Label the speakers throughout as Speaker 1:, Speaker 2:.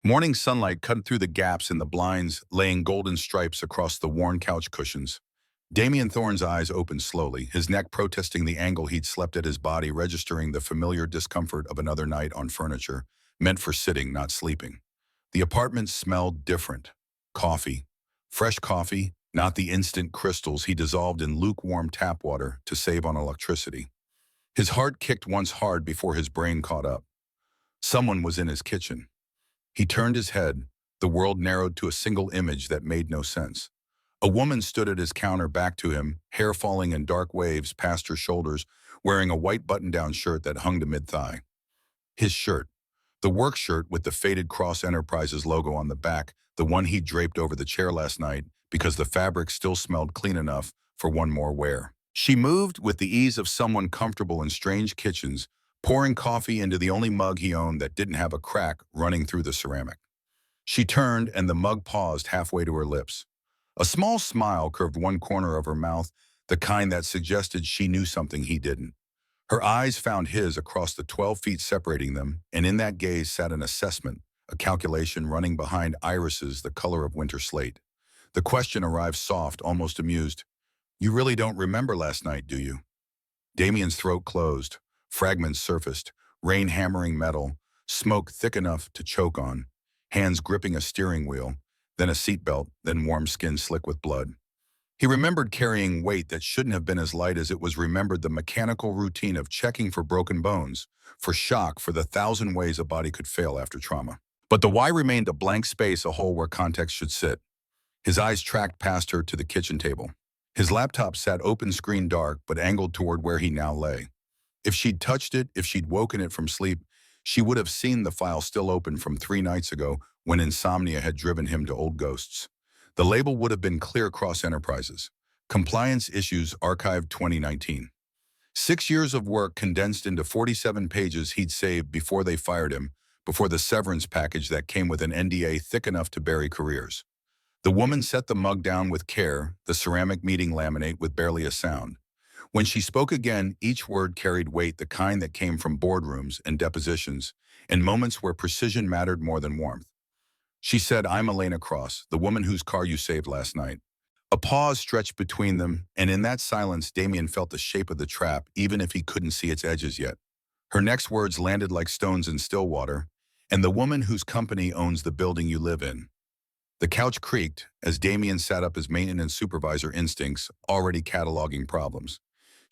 Speaker 1: Morning sunlight cut through the gaps in the blinds, laying golden stripes across the worn couch cushions. Damien Thorne's eyes opened slowly, his neck protesting the angle he'd slept at, his body registering the familiar discomfort of another night on furniture, meant for sitting, not sleeping. The apartment smelled different. Coffee. Fresh coffee, not the instant crystals he dissolved in lukewarm tap water to save on electricity. His heart kicked once hard before his brain caught up. Someone was in his kitchen. He turned his head, the world narrowed to a single image that made no sense. A woman stood at his counter, back to him, hair falling in dark waves past her shoulders, wearing a white button-down shirt that hung to mid-thigh. His shirt, the work shirt with the faded Cross Enterprises logo on the back, the one he draped over the chair last night because the fabric still smelled clean enough for one more wear. She moved with the ease of someone comfortable in strange kitchens, pouring coffee into the only mug he owned that didn't have a crack running through the ceramic. She turned, and the mug paused halfway to her lips. A small smile curved one corner of her mouth, the kind that suggested she knew something he didn't. Her eyes found his across the 12 feet separating them, and in that gaze sat an assessment, a calculation running behind irises the color of winter slate. The question arrived soft, almost amused. "You really don't remember last night, do you?" Damien's throat closed. Fragments surfaced, rain hammering metal, smoke thick enough to choke on, hands gripping a steering wheel, then a seatbelt, then warm skin slick with blood. He remembered carrying weight that shouldn't have been as light as it was, remembered the mechanical routine of checking for broken bones, for shock, for the thousand ways a body could fail after trauma. But the why remained a blank space, a hole where context should sit. His eyes tracked past her to the kitchen table. His laptop sat open, screen dark, but angled toward where he now lay. If she'd touched it, if she'd woken it from sleep, she would have seen the file still open from 3 nights ago when insomnia had driven him to old ghosts. The label would have been clear: Cross Enterprises. Compliance issues archived 2019. 6 years of work condensed into 47 pages he'd saved before they fired him, before the severance package that came with an NDA thick enough to bury careers. The woman set the mug down with care, the ceramic meeting laminate with barely a sound. When she spoke again, each word carried weight, the kind that came from boardrooms and depositions, in moments where precision mattered more than warmth. She said, "I'm Elena Cross, the woman whose car you saved last night." A pause stretched between them, and in that silence, Damien felt the shape of the trap, even if he couldn't see its edges yet. Her next words landed like stones in still water, "And the woman whose company owns the building you live in." The couch creaked as Damien sat up, his maintenance supervisor instincts already cataloging problems.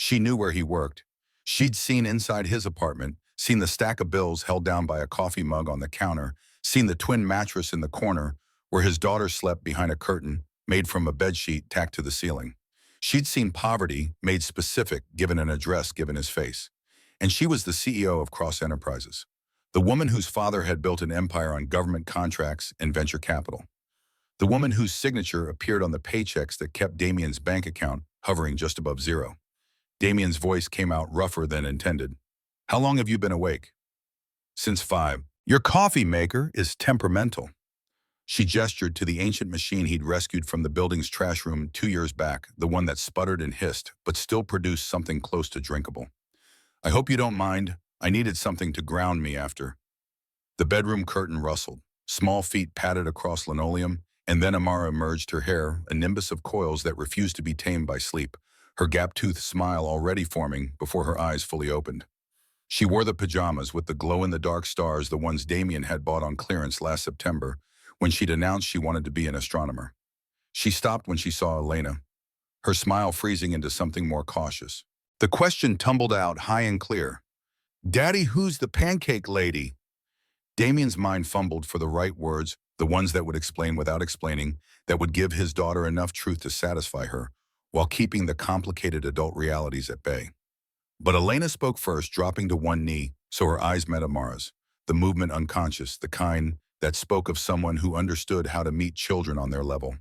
Speaker 1: She knew where he worked. She'd seen inside his apartment, seen the stack of bills held down by a coffee mug on the counter, seen the twin mattress in the corner where his daughter slept behind a curtain made from a bedsheet tacked to the ceiling. She'd seen poverty made specific, given an address, given his face. And she was the CEO of Cross Enterprises, the woman whose father had built an empire on government contracts and venture capital, the woman whose signature appeared on the paychecks that kept Damien's bank account hovering just above zero. Damien's voice came out rougher than intended. "How long have you been awake?" "Since 5. Your coffee maker is temperamental." She gestured to the ancient machine he'd rescued from the building's trash room 2 years back, the one that sputtered and hissed, but still produced something close to drinkable. "I hope you don't mind. I needed something to ground me after." The bedroom curtain rustled. Small feet padded across linoleum, and then Amara emerged, her hair a nimbus of coils that refused to be tamed by sleep, her gap-toothed smile already forming before her eyes fully opened. She wore the pajamas with the glow-in-the-dark stars, the ones Damien had bought on clearance last September when she'd announced she wanted to be an astronomer. She stopped when she saw Elena, her smile freezing into something more cautious. The question tumbled out high and clear. "Daddy, who's the pancake lady?" Damien's mind fumbled for the right words, the ones that would explain without explaining, that would give his daughter enough truth to satisfy her, while keeping the complicated adult realities at bay. But Elena spoke first, dropping to one knee, so her eyes met Amara's, the movement unconscious, the kind that spoke of someone who understood how to meet children on their level.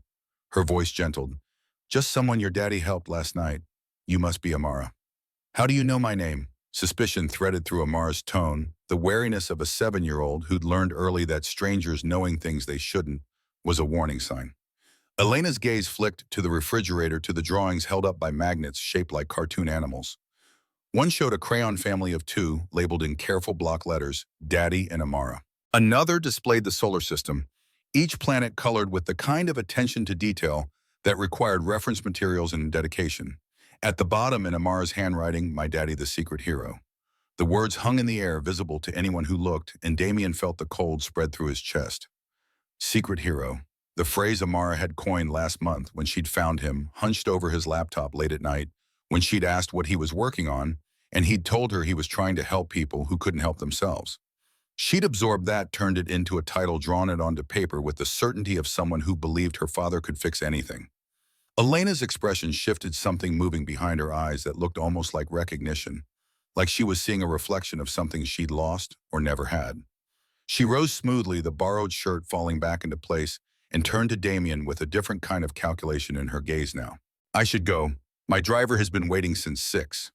Speaker 1: Her voice gentled. "Just someone your daddy helped last night. You must be Amara." "How do you know my name?" Suspicion threaded through Amara's tone, the wariness of a 7-year-old who'd learned early that strangers knowing things they shouldn't was a warning sign. Elena's gaze flicked to the refrigerator, to the drawings held up by magnets shaped like cartoon animals. One showed a crayon family of 2, labeled in careful block letters, Daddy and Amara. Another displayed the solar system, each planet colored with the kind of attention to detail that required reference materials and dedication. At the bottom, in Amara's handwriting, "My daddy, the secret hero." The words hung in the air, visible to anyone who looked, and Damien felt the cold spread through his chest. Secret hero. The phrase Amara had coined last month when she'd found him, hunched over his laptop late at night, when she'd asked what he was working on, and he'd told her he was trying to help people who couldn't help themselves. She'd absorbed that, turned it into a title, drawn it onto paper with the certainty of someone who believed her father could fix anything. Elena's expression shifted, something moving behind her eyes that looked almost like recognition, like she was seeing a reflection of something she'd lost or never had. She rose smoothly, the borrowed shirt falling back into place, and turned to Damien with a different kind of calculation in her gaze now. "I should go. My driver has been waiting since 6.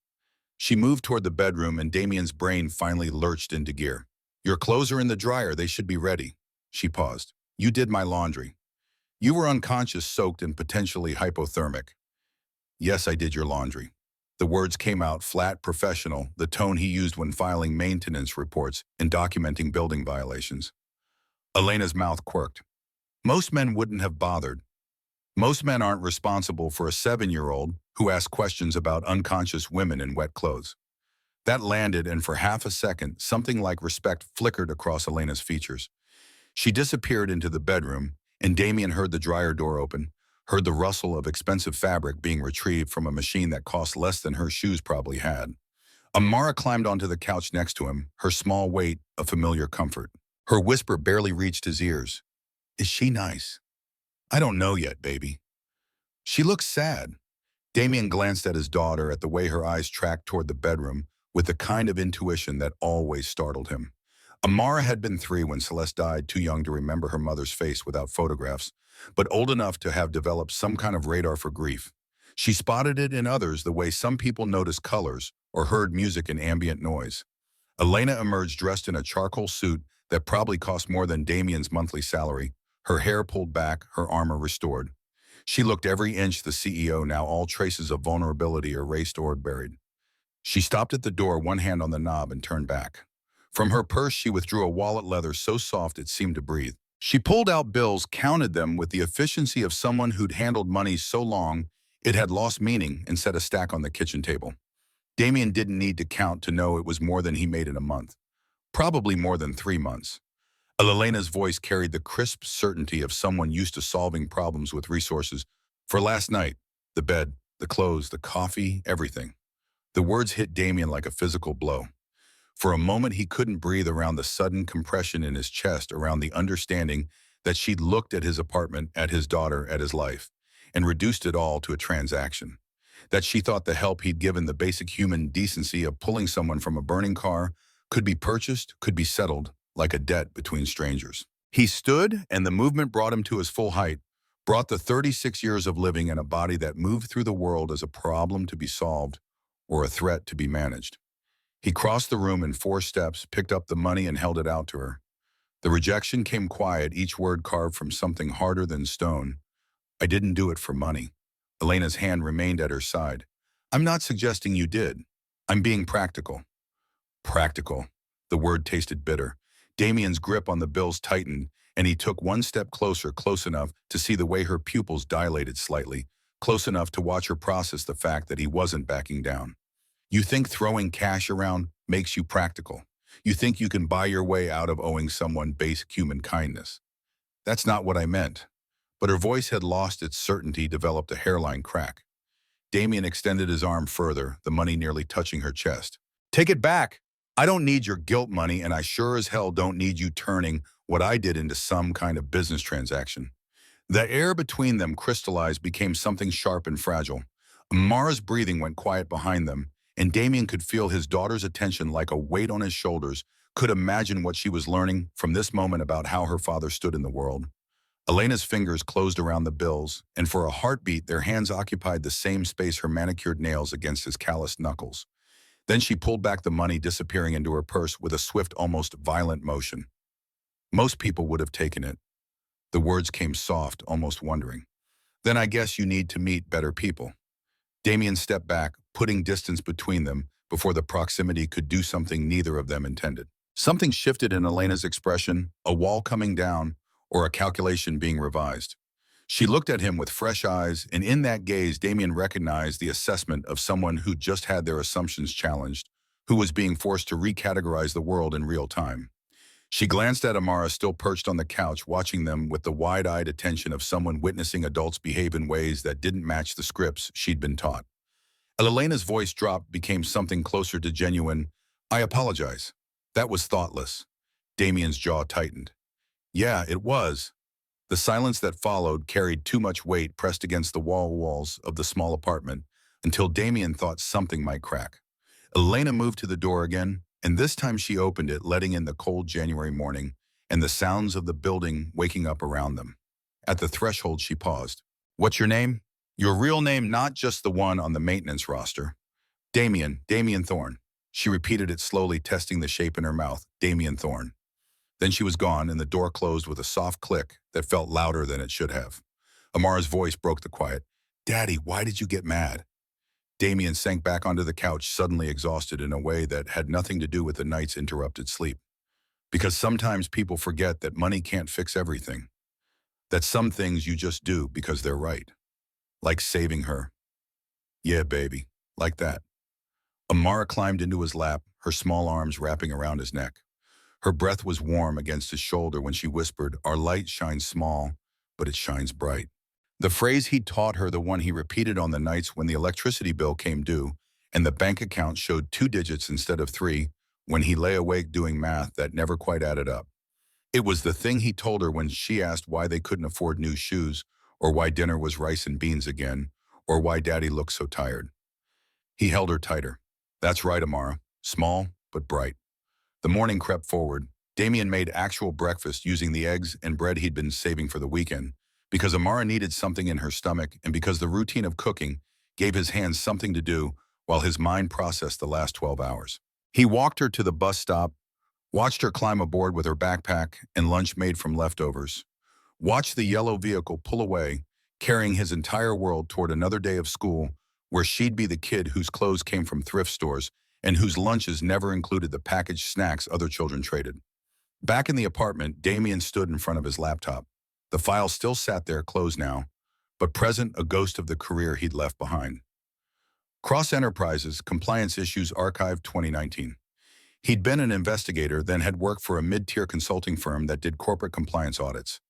Speaker 1: She moved toward the bedroom, and Damien's brain finally lurched into gear. "Your clothes are in the dryer. They should be ready." She paused. "You did my laundry. You were unconscious, soaked, and potentially hypothermic." "Yes, I did your laundry." The words came out flat, professional, the tone he used when filing maintenance reports and documenting building violations. Elena's mouth quirked. Most men wouldn't have bothered. Most men aren't responsible for a 7-year-old who asks questions about unconscious women in wet clothes. That landed, and for half a second, something like respect flickered across Elena's features. She disappeared into the bedroom, and Damien heard the dryer door open, heard the rustle of expensive fabric being retrieved from a machine that cost less than her shoes probably had. Amara climbed onto the couch next to him, her small weight a familiar comfort. Her whisper barely reached his ears. "Is she nice?" "I don't know yet, baby." "She looks sad." Damien glanced at his daughter, at the way her eyes tracked toward the bedroom, with the kind of intuition that always startled him. Amara had been 3 when Celeste died, too young to remember her mother's face without photographs, but old enough to have developed some kind of radar for grief. She spotted it in others the way some people notice colors or heard music in ambient noise. Elena emerged dressed in a charcoal suit that probably cost more than Damien's monthly salary, her hair pulled back, her armor restored. She looked every inch the CEO now, all traces of vulnerability erased or buried. She stopped at the door, one hand on the knob, and turned back. From her purse, she withdrew a wallet, leather so soft it seemed to breathe. She pulled out bills, counted them with the efficiency of someone who'd handled money so long it had lost meaning, and set a stack on the kitchen table. Damien didn't need to count to know it was more than he made in a month. Probably more than 3 months. Elena's voice carried the crisp certainty of someone used to solving problems with resources. "For last night, the bed, the clothes, the coffee, everything." The words hit Damien like a physical blow. For a moment, he couldn't breathe around the sudden compression in his chest, around the understanding that she'd looked at his apartment, at his daughter, at his life, and reduced it all to a transaction. That she thought the help he'd given, the basic human decency of pulling someone from a burning car, could be purchased, could be settled, like a debt between strangers. He stood, and the movement brought him to his full height, brought the 36 years of living in a body that moved through the world as a problem to be solved or a threat to be managed. He crossed the room in 4 steps, picked up the money, and held it out to her. The rejection came quiet, each word carved from something harder than stone. "I didn't do it for money." Elena's hand remained at her side. "I'm not suggesting you did. I'm being practical." Practical. The word tasted bitter. Damien's grip on the bills tightened, and he took one step closer, close enough to see the way her pupils dilated slightly, close enough to watch her process the fact that he wasn't backing down. "You think throwing cash around makes you practical. You think you can buy your way out of owing someone basic human kindness." "That's not what I meant." But her voice had lost its certainty, developed a hairline crack. Damien extended his arm further, the money nearly touching her chest. "Take it back. I don't need your guilt money, and I sure as hell don't need you turning what I did into some kind of business transaction." The air between them crystallized, became something sharp and fragile. Amara's breathing went quiet behind them, and Damien could feel his daughter's attention like a weight on his shoulders, could imagine what she was learning from this moment about how her father stood in the world. Elena's fingers closed around the bills, and for a heartbeat their hands occupied the same space, her manicured nails against his calloused knuckles. Then she pulled back the money, disappearing into her purse with a swift, almost violent motion. "Most people would have taken it." The words came soft, almost wondering. "Then I guess you need to meet better people." Damien stepped back, putting distance between them before the proximity could do something neither of them intended. Something shifted in Elena's expression, a wall coming down, or a calculation being revised. She looked at him with fresh eyes, and in that gaze, Damien recognized the assessment of someone who just had their assumptions challenged, who was being forced to recategorize the world in real time. She glanced at Amara still perched on the couch, watching them with the wide-eyed attention of someone witnessing adults behave in ways that didn't match the scripts she'd been taught. Elena's voice dropped, became something closer to genuine. "I apologize. That was thoughtless." Damien's jaw tightened. "Yeah, it was." The silence that followed carried too much weight pressed against the walls of the small apartment until Damien thought something might crack. Elena moved to the door again, and this time she opened it, letting in the cold January morning and the sounds of the building waking up around them. At the threshold, she paused. "What's your name?" "Your real name, not just the one on the maintenance roster." Damien Thorne." She repeated it slowly, testing the shape in her mouth. "Damien Thorne." Then she was gone, and the door closed with a soft click that felt louder than it should have. Amara's voice broke the quiet. "Daddy, why did you get mad?" Damien sank back onto the couch, suddenly exhausted in a way that had nothing to do with the night's interrupted sleep. Because sometimes people forget that money can't fix everything. That some things you just do because they're right. Like saving her. "Yeah, baby. Like that." Amara climbed into his lap, her small arms wrapping around his neck. Her breath was warm against his shoulder when she whispered, "Our light shines small, but it shines bright." The phrase he taught her, the one he repeated on the nights when the electricity bill came due and the bank account showed 2 digits instead of 3, when he lay awake doing math that never quite added up. It was the thing he told her when she asked why they couldn't afford new shoes, or why dinner was rice and beans again, or why Daddy looked so tired. He held her tighter. "That's right, Amara. Small, but bright." The morning crept forward. Damien made actual breakfast using the eggs and bread he'd been saving for the weekend, because Amara needed something in her stomach and because the routine of cooking gave his hands something to do while his mind processed the last 12 hours. He walked her to the bus stop, watched her climb aboard with her backpack and lunch made from leftovers, watched the yellow vehicle pull away, carrying his entire world toward another day of school where she'd be the kid whose clothes came from thrift stores and whose lunches never included the packaged snacks other children traded. Back in the apartment, Damien stood in front of his laptop. The file still sat there, closed now, but present, a ghost of the career he'd left behind. Cross Enterprises, Compliance Issues Archive 2019. He'd been an investigator, then had worked for a mid-tier consulting firm that did corporate compliance audits.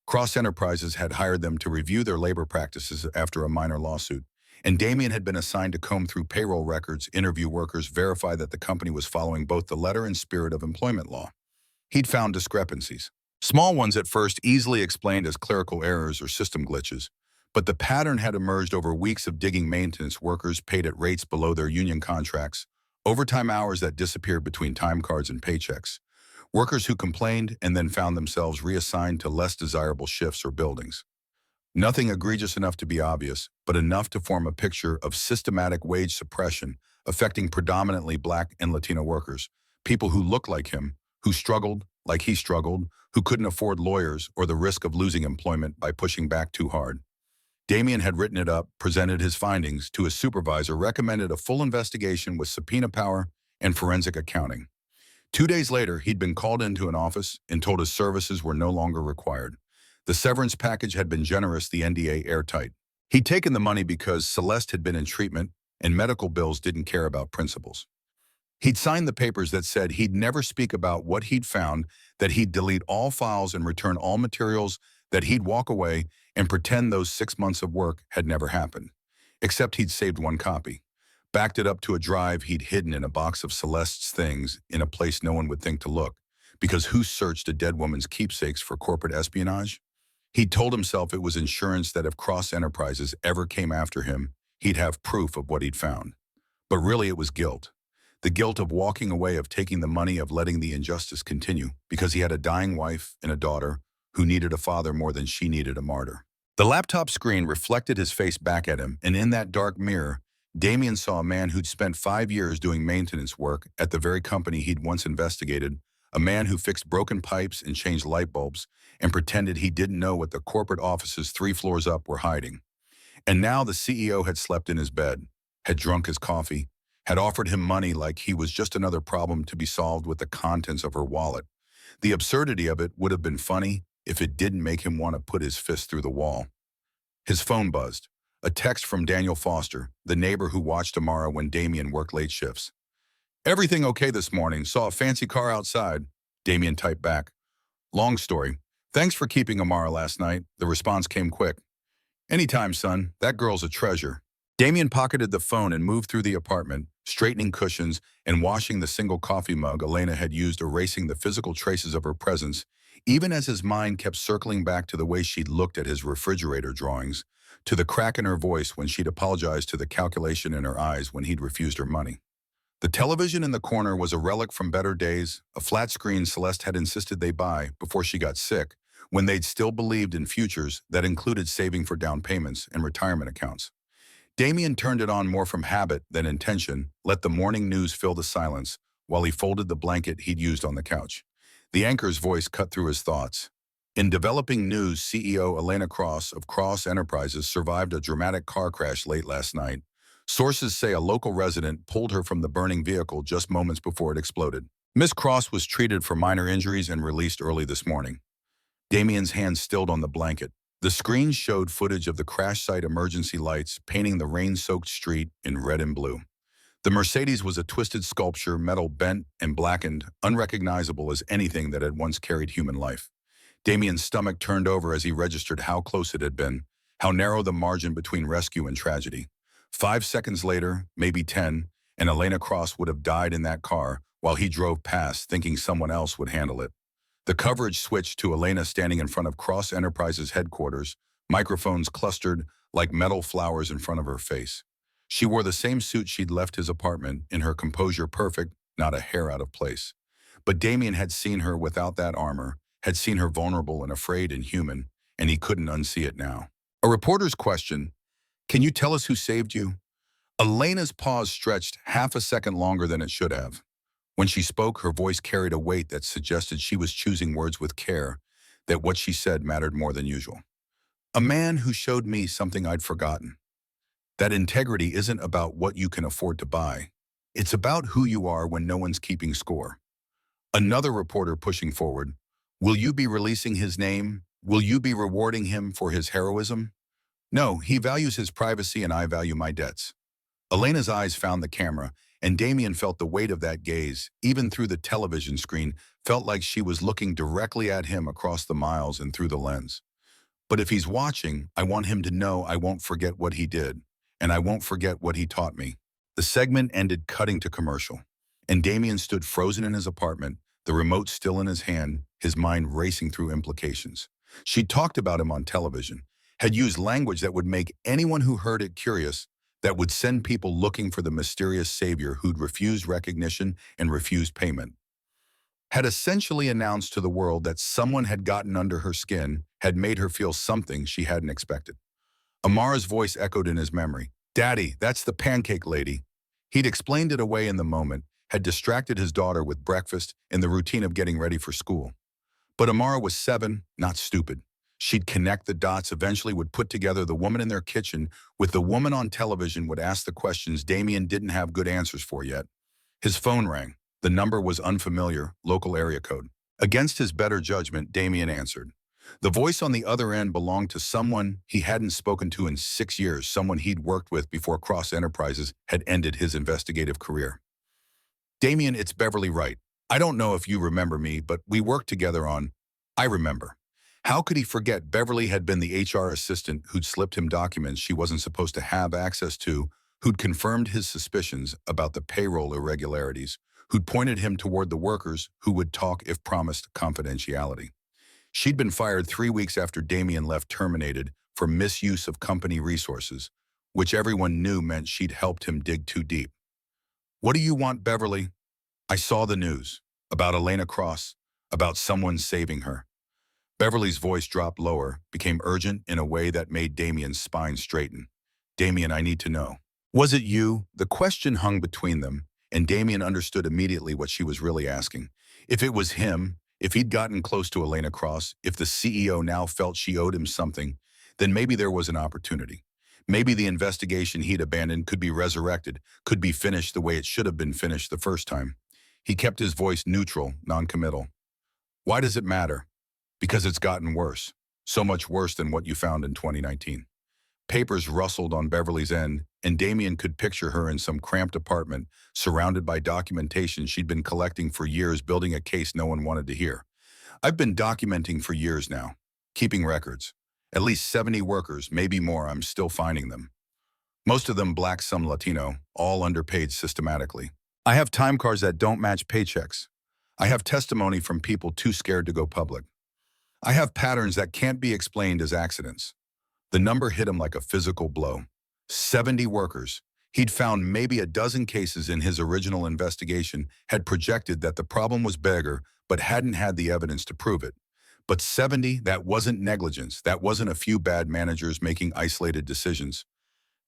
Speaker 1: Cross Enterprises had hired them to review their labor practices after a minor lawsuit, and Damien had been assigned to comb through payroll records, interview workers, verify that the company was following both the letter and spirit of employment law. He'd found discrepancies. Small ones at first, easily explained as clerical errors or system glitches, but the pattern had emerged over weeks of digging: maintenance workers paid at rates below their union contracts, overtime hours that disappeared between time cards and paychecks, workers who complained and then found themselves reassigned to less desirable shifts or buildings. Nothing egregious enough to be obvious, but enough to form a picture of systematic wage suppression affecting predominantly Black and Latino workers, people who looked like him, who struggled like he struggled, who couldn't afford lawyers or the risk of losing employment by pushing back too hard. Damien had written it up, presented his findings to his supervisor, recommended a full investigation with subpoena power and forensic accounting. 2 days later, he'd been called into an office and told his services were no longer required. The severance package had been generous, the NDA airtight. He'd taken the money because Celeste had been in treatment and medical bills didn't care about principles. He'd signed the papers that said he'd never speak about what he'd found, that he'd delete all files and return all materials, that he'd walk away and pretend those 6 months of work had never happened. Except he'd saved one copy, backed it up to a drive he'd hidden in a box of Celeste's things in a place no one would think to look, because who searched a dead woman's keepsakes for corporate espionage? He'd told himself it was insurance that if Cross Enterprises ever came after him, he'd have proof of what he'd found. But really it was guilt. The guilt of walking away, of taking the money, of letting the injustice continue, because he had a dying wife and a daughter who needed a father more than she needed a martyr. The laptop screen reflected his face back at him, and in that dark mirror, Damien saw a man who'd spent 5 years doing maintenance work at the very company he'd once investigated, a man who fixed broken pipes and changed light bulbs and pretended he didn't know what the corporate offices 3 floors up were hiding. And now the CEO had slept in his bed, had drunk his coffee, had offered him money like he was just another problem to be solved with the contents of her wallet. The absurdity of it would have been funny if it didn't make him want to put his fist through the wall. His phone buzzed. A text from Daniel Foster, the neighbor who watched Amara when Damien worked late shifts. "Everything okay this morning? Saw a fancy car outside." Damien typed back. "Long story. Thanks for keeping Amara last night." The response came quick. "Anytime, son. That girl's a treasure." Damien pocketed the phone and moved through the apartment, straightening cushions and washing the single coffee mug Elena had used, erasing the physical traces of her presence, even as his mind kept circling back to the way she'd looked at his refrigerator drawings, to the crack in her voice when she'd apologized, to the calculation in her eyes when he'd refused her money. The television in the corner was a relic from better days, a flat screen Celeste had insisted they buy before she got sick, when they'd still believed in futures that included saving for down payments and retirement accounts. Damien turned it on more from habit than intention, let the morning news fill the silence while he folded the blanket he'd used on the couch. The anchor's voice cut through his thoughts. In developing news, CEO Elena Cross of Cross Enterprises survived a dramatic car crash late last night. Sources say a local resident pulled her from the burning vehicle just moments before it exploded. Miss Cross was treated for minor injuries and released early this morning. Damien's hands stilled on the blanket. The screen showed footage of the crash site emergency lights painting the rain-soaked street in red and blue. The Mercedes was a twisted sculpture, metal bent and blackened, unrecognizable as anything that had once carried human life. Damien's stomach turned over as he registered how close it had been, how narrow the margin between rescue and tragedy. 5 seconds later, maybe 10, and Elena Cross would have died in that car while he drove past thinking someone else would handle it. The coverage switched to Elena standing in front of Cross Enterprises headquarters, microphones clustered like metal flowers in front of her face. She wore the same suit she'd left his apartment in, her composure perfect, not a hair out of place. But Damien had seen her without that armor, had seen her vulnerable and afraid and human, and he couldn't unsee it now. A reporter's question, "Can you tell us who saved you?" Elena's pause stretched half a second longer than it should have. When she spoke, her voice carried a weight that suggested she was choosing words with care, that what she said mattered more than usual. "A man who showed me something I'd forgotten. That integrity isn't about what you can afford to buy. It's about who you are when no one's keeping score." Another reporter pushing forward, "Will you be releasing his name? Will you be rewarding him for his heroism?" "No, he values his privacy and I value my debts." Elena's eyes found the camera, and Damien felt the weight of that gaze, even through the television screen, felt like she was looking directly at him across the miles and through the lens. "But if he's watching, I want him to know I won't forget what he did, and I won't forget what he taught me." The segment ended, cutting to commercial, and Damien stood frozen in his apartment, the remote still in his hand, his mind racing through implications. She'd talked about him on television, had used language that would make anyone who heard it curious, that would send people looking for the mysterious savior who'd refused recognition and refused payment. Had essentially announced to the world that someone had gotten under her skin, had made her feel something she hadn't expected. Amara's voice echoed in his memory. "Daddy, that's the pancake lady." He'd explained it away in the moment, had distracted his daughter with breakfast and the routine of getting ready for school. But Amara was 7, not stupid. She'd connect the dots, eventually would put together the woman in their kitchen with the woman on television, would ask the questions Damien didn't have good answers for yet. His phone rang. The number was unfamiliar, local area code. Against his better judgment, Damien answered. The voice on the other end belonged to someone he hadn't spoken to in 6 years, someone he'd worked with before Cross Enterprises had ended his investigative career. "Damien, it's Beverly Wright. I don't know if you remember me, but we worked together on—" "I remember." How could he forget? Beverly had been the HR assistant who'd slipped him documents she wasn't supposed to have access to, who'd confirmed his suspicions about the payroll irregularities, who'd pointed him toward the workers who would talk if promised confidentiality. She'd been fired 3 weeks after Damien left, terminated for misuse of company resources, which everyone knew meant she'd helped him dig too deep. "What do you want, Beverly?" "I saw the news. About Elena Cross. About someone saving her." Beverly's voice dropped lower, became urgent in a way that made Damien's spine straighten. "Damien, I need to know. Was it you?" The question hung between them, and Damien understood immediately what she was really asking. If it was him, if he'd gotten close to Elena Cross, if the CEO now felt she owed him something, then maybe there was an opportunity. Maybe the investigation he'd abandoned could be resurrected, could be finished the way it should have been finished the first time. He kept his voice neutral, non-committal. Why does it matter? Because it's gotten worse. So much worse than what you found in 2019. Papers rustled on Beverly's end, and Damien could picture her in some cramped apartment, surrounded by documentation she'd been collecting for years, building a case no one wanted to hear. I've been documenting for years now, keeping records. At least 70 workers, maybe more, I'm still finding them. Most of them Black, some Latino, all underpaid systematically. I have time cards that don't match paychecks. I have testimony from people too scared to go public. I have patterns that can't be explained as accidents. The number hit him like a physical blow. 70 workers. He'd found maybe a dozen cases in his original investigation, had projected that the problem was bigger, but hadn't had the evidence to prove it. But 70, that wasn't negligence. That wasn't a few bad managers making isolated decisions.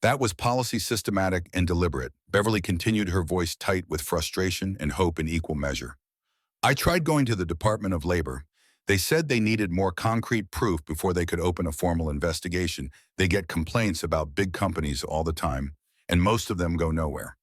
Speaker 1: That was policy, systematic and deliberate. Beverly continued, her voice tight with frustration and hope in equal measure. I tried going to the Department of Labor. They said they needed more concrete proof before they could open a formal investigation. They get complaints about big companies all the time, and most of them go nowhere.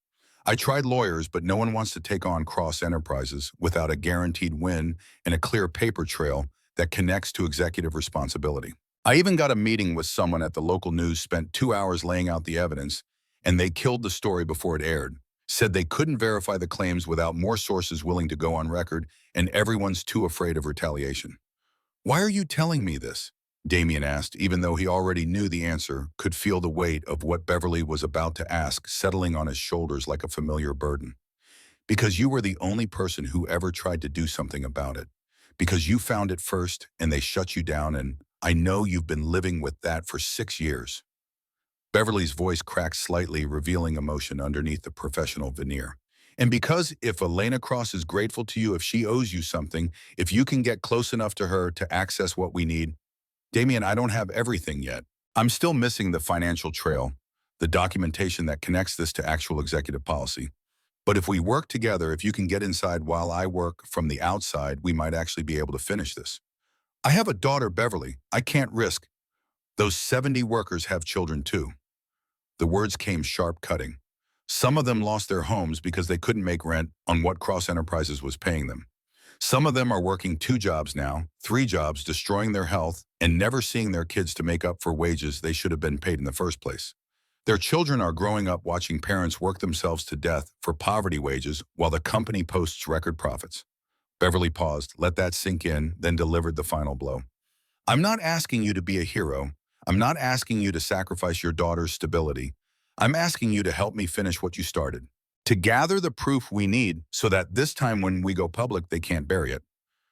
Speaker 1: I tried lawyers, but no one wants to take on cross enterprises without a guaranteed win and a clear paper trail that connects to executive responsibility. I even got a meeting with someone at the local news, spent 2 hours laying out the evidence, and they killed the story before it aired. Said they couldn't verify the claims without more sources willing to go on record, and everyone's too afraid of retaliation. Why are you telling me this? Damien asked, even though he already knew the answer, could feel the weight of what Beverly was about to ask settling on his shoulders like a familiar burden. Because you were the only person who ever tried to do something about it. Because you found it first and they shut you down, and I know you've been living with that for 6 years. Beverly's voice cracked slightly, revealing emotion underneath the professional veneer. And because if Elena Cross is grateful to you, if she owes you something, if you can get close enough to her to access what we need, Damien, I don't have everything yet. I'm still missing the financial trail, the documentation that connects this to actual executive policy. But if we work together, if you can get inside while I work from the outside, we might actually be able to finish this. I have a daughter, Beverly. I can't risk. Those 70 workers have children too. The words came sharp, cutting. Some of them lost their homes because they couldn't make rent on what Cross Enterprises was paying them. Some of them are working 2 jobs now, 3 jobs, destroying their health and never seeing their kids to make up for wages they should have been paid in the first place. Their children are growing up watching parents work themselves to death for poverty wages while the company posts record profits. Beverly paused, let that sink in, then delivered the final blow. I'm not asking you to be a hero. I'm not asking you to sacrifice your daughter's stability. I'm asking you to help me finish what you started. To gather the proof we need so that this time when we go public, they can't bury it.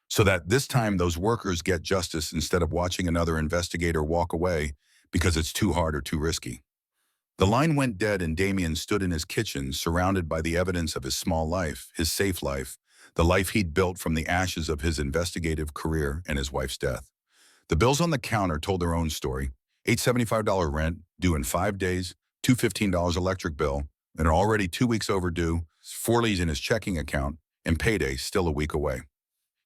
Speaker 1: So that this time those workers get justice instead of watching another investigator walk away because it's too hard or too risky. The line went dead and Damien stood in his kitchen, surrounded by the evidence of his small life, his safe life, the life he'd built from the ashes of his investigative career and his wife's death. The bills on the counter told their own story. $875 rent, due in 5 days, $215 electric bill, and already 2 weeks overdue, 4 leads in his checking account, and payday still a week away.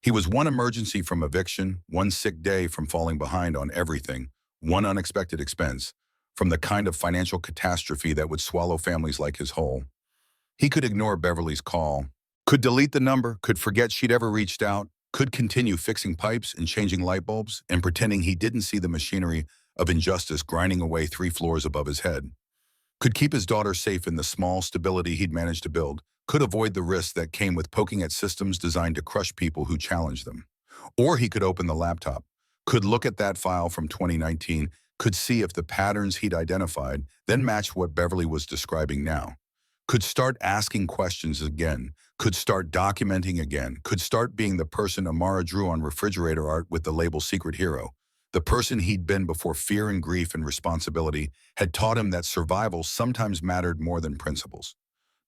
Speaker 1: He was one emergency from eviction, one sick day from falling behind on everything, one unexpected expense, from the kind of financial catastrophe that would swallow families like his whole. He could ignore Beverly's call, could delete the number, could forget she'd ever reached out, could continue fixing pipes and changing light bulbs and pretending he didn't see the machinery of injustice grinding away 3 floors above his head. Could keep his daughter safe in the small stability he'd managed to build, could avoid the risks that came with poking at systems designed to crush people who challenged them. Or he could open the laptop, could look at that file from 2019, could see if the patterns he'd identified then matched what Beverly was describing now. Could start asking questions again, could start documenting again, could start being the person Amara drew on refrigerator art with the label Secret Hero. The person he'd been before fear and grief and responsibility had taught him that survival sometimes mattered more than principles.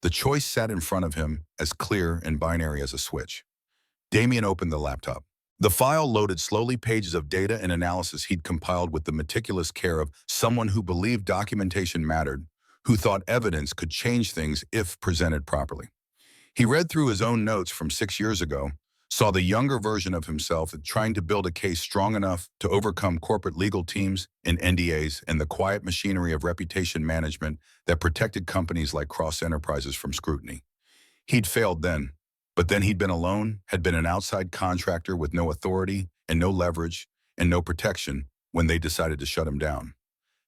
Speaker 1: The choice sat in front of him, as clear and binary as a switch. Damien opened the laptop. The file loaded slowly, pages of data and analysis he'd compiled with the meticulous care of someone who believed documentation mattered, who thought evidence could change things if presented properly. He read through his own notes from 6 years ago, saw the younger version of himself trying to build a case strong enough to overcome corporate legal teams and NDAs and the quiet machinery of reputation management that protected companies like Cross Enterprises from scrutiny. He'd failed then, but then he'd been alone, had been an outside contractor with no authority and no leverage and no protection when they decided to shut him down.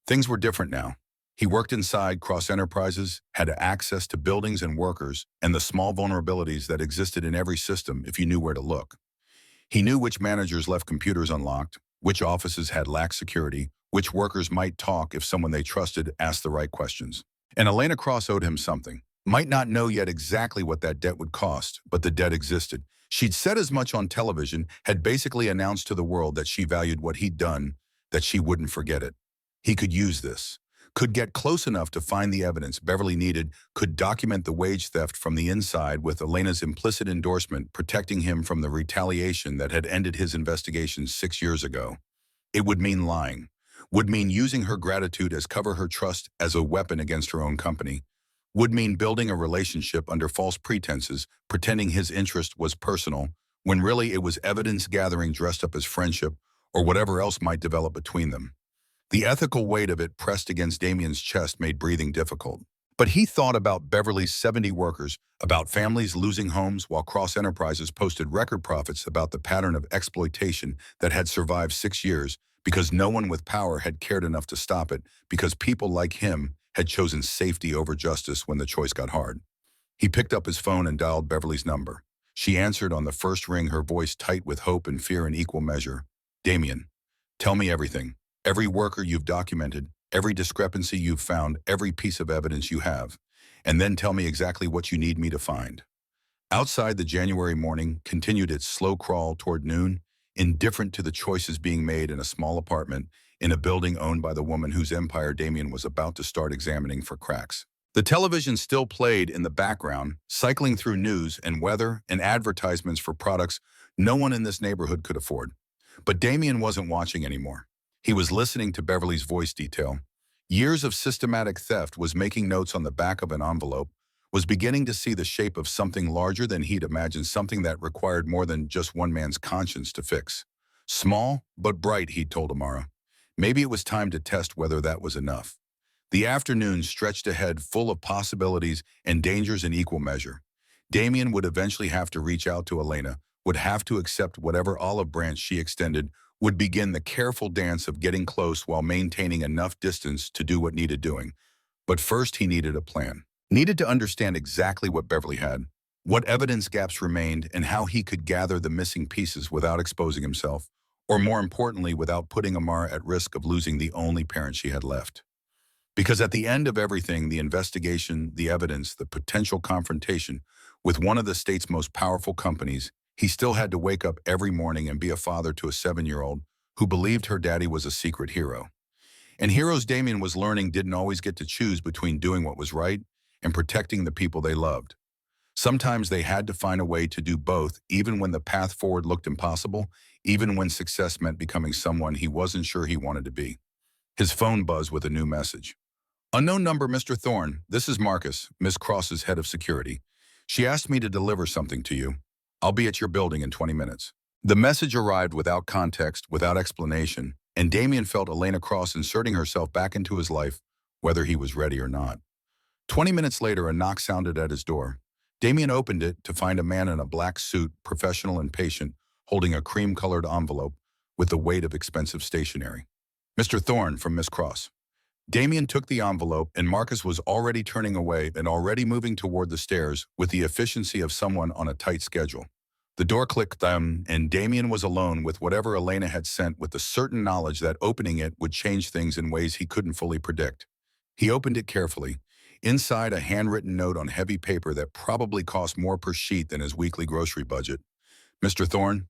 Speaker 1: Things were different now. He worked inside Cross Enterprises, had access to buildings and workers, and the small vulnerabilities that existed in every system if you knew where to look. He knew which managers left computers unlocked, which offices had lax security, which workers might talk if someone they trusted asked the right questions. And Elena Cross owed him something. Might not know yet exactly what that debt would cost, but the debt existed. She'd said as much on television, had basically announced to the world that she valued what he'd done, that she wouldn't forget it. He could use this, could get close enough to find the evidence Beverly needed, could document the wage theft from the inside with Elena's implicit endorsement protecting him from the retaliation that had ended his investigation 6 years ago. It would mean lying, would mean using her gratitude as cover her trust as a weapon against her own company, would mean building a relationship under false pretenses, pretending his interest was personal, when really it was evidence gathering dressed up as friendship or whatever else might develop between them. The ethical weight of it pressed against Damien's chest made breathing difficult. But he thought about Beverly's 70 workers, about families losing homes while Cross Enterprises posted record profits, about the pattern of exploitation that had survived 6 years because no one with power had cared enough to stop it, because people like him had chosen safety over justice when the choice got hard. He picked up his phone and dialed Beverly's number. She answered on the first ring, her voice tight with hope and fear in equal measure. "Damien, tell me everything. Every worker you've documented, every discrepancy you've found, every piece of evidence you have. And then tell me exactly what you need me to find." Outside, the January morning continued its slow crawl toward noon, indifferent to the choices being made in a small apartment in a building owned by the woman whose empire Damien was about to start examining for cracks. The television still played in the background, cycling through news and weather and advertisements for products no one in this neighborhood could afford. But Damien wasn't watching anymore. He was listening to Beverly's voice detail. Years of systematic theft, was making notes on the back of an envelope, was beginning to see the shape of something larger than he'd imagined, something that required more than just one man's conscience to fix. Small, but bright, he'd told Amara. Maybe it was time to test whether that was enough. The afternoon stretched ahead, full of possibilities and dangers in equal measure. Damien would eventually have to reach out to Elena, would have to accept whatever olive branch she extended, would begin the careful dance of getting close while maintaining enough distance to do what needed doing. But first he needed a plan. Needed to understand exactly what Beverly had, what evidence gaps remained, and how he could gather the missing pieces without exposing himself, or more importantly, without putting Amara at risk of losing the only parent she had left. Because at the end of everything, the investigation, the evidence, the potential confrontation with one of the state's most powerful companies, he still had to wake up every morning and be a father to a 7-year-old who believed her daddy was a secret hero. And heroes Damien was learning didn't always get to choose between doing what was right and protecting the people they loved. Sometimes they had to find a way to do both, even when the path forward looked impossible, even when success meant becoming someone he wasn't sure he wanted to be. His phone buzzed with a new message. "Unknown number, Mr. Thorne. This is Marcus, Miss Cross's head of security. She asked me to deliver something to you. I'll be at your building in 20 minutes. The message arrived without context, without explanation, and Damien felt Elena Cross inserting herself back into his life, whether he was ready or not. 20 minutes later, a knock sounded at his door. Damien opened it to find a man in a black suit, professional and patient, holding a cream-colored envelope with the weight of expensive stationery. "Mr. Thorne, from Miss Cross." Damien took the envelope, and Marcus was already turning away and already moving toward the stairs with the efficiency of someone on a tight schedule. The door clicked, and Damien was alone with whatever Elena had sent, with the certain knowledge that opening it would change things in ways he couldn't fully predict. He opened it carefully. Inside, a handwritten note on heavy paper that probably cost more per sheet than his weekly grocery budget. "Mr. Thorne,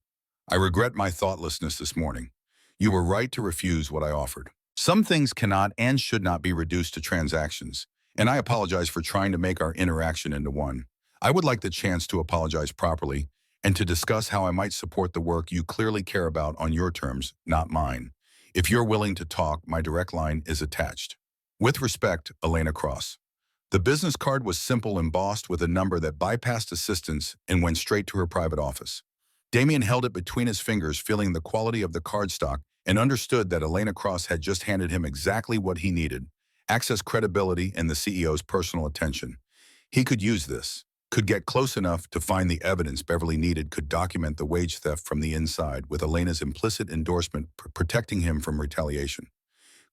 Speaker 1: I regret my thoughtlessness this morning. You were right to refuse what I offered. Some things cannot and should not be reduced to transactions, and I apologize for trying to make our interaction into one. I would like the chance to apologize properly and to discuss how I might support the work you clearly care about on your terms, not mine. If you're willing to talk, my direct line is attached. With respect, Elena Cross." The business card was simple, embossed with a number that bypassed assistants and went straight to her private office. Damien held it between his fingers, feeling the quality of the cardstock, and understood that Elena Cross had just handed him exactly what he needed: access, credibility, and the CEO's personal attention. He could use this, could get close enough to find the evidence Beverly needed, could document the wage theft from the inside with Elena's implicit endorsement protecting him from retaliation.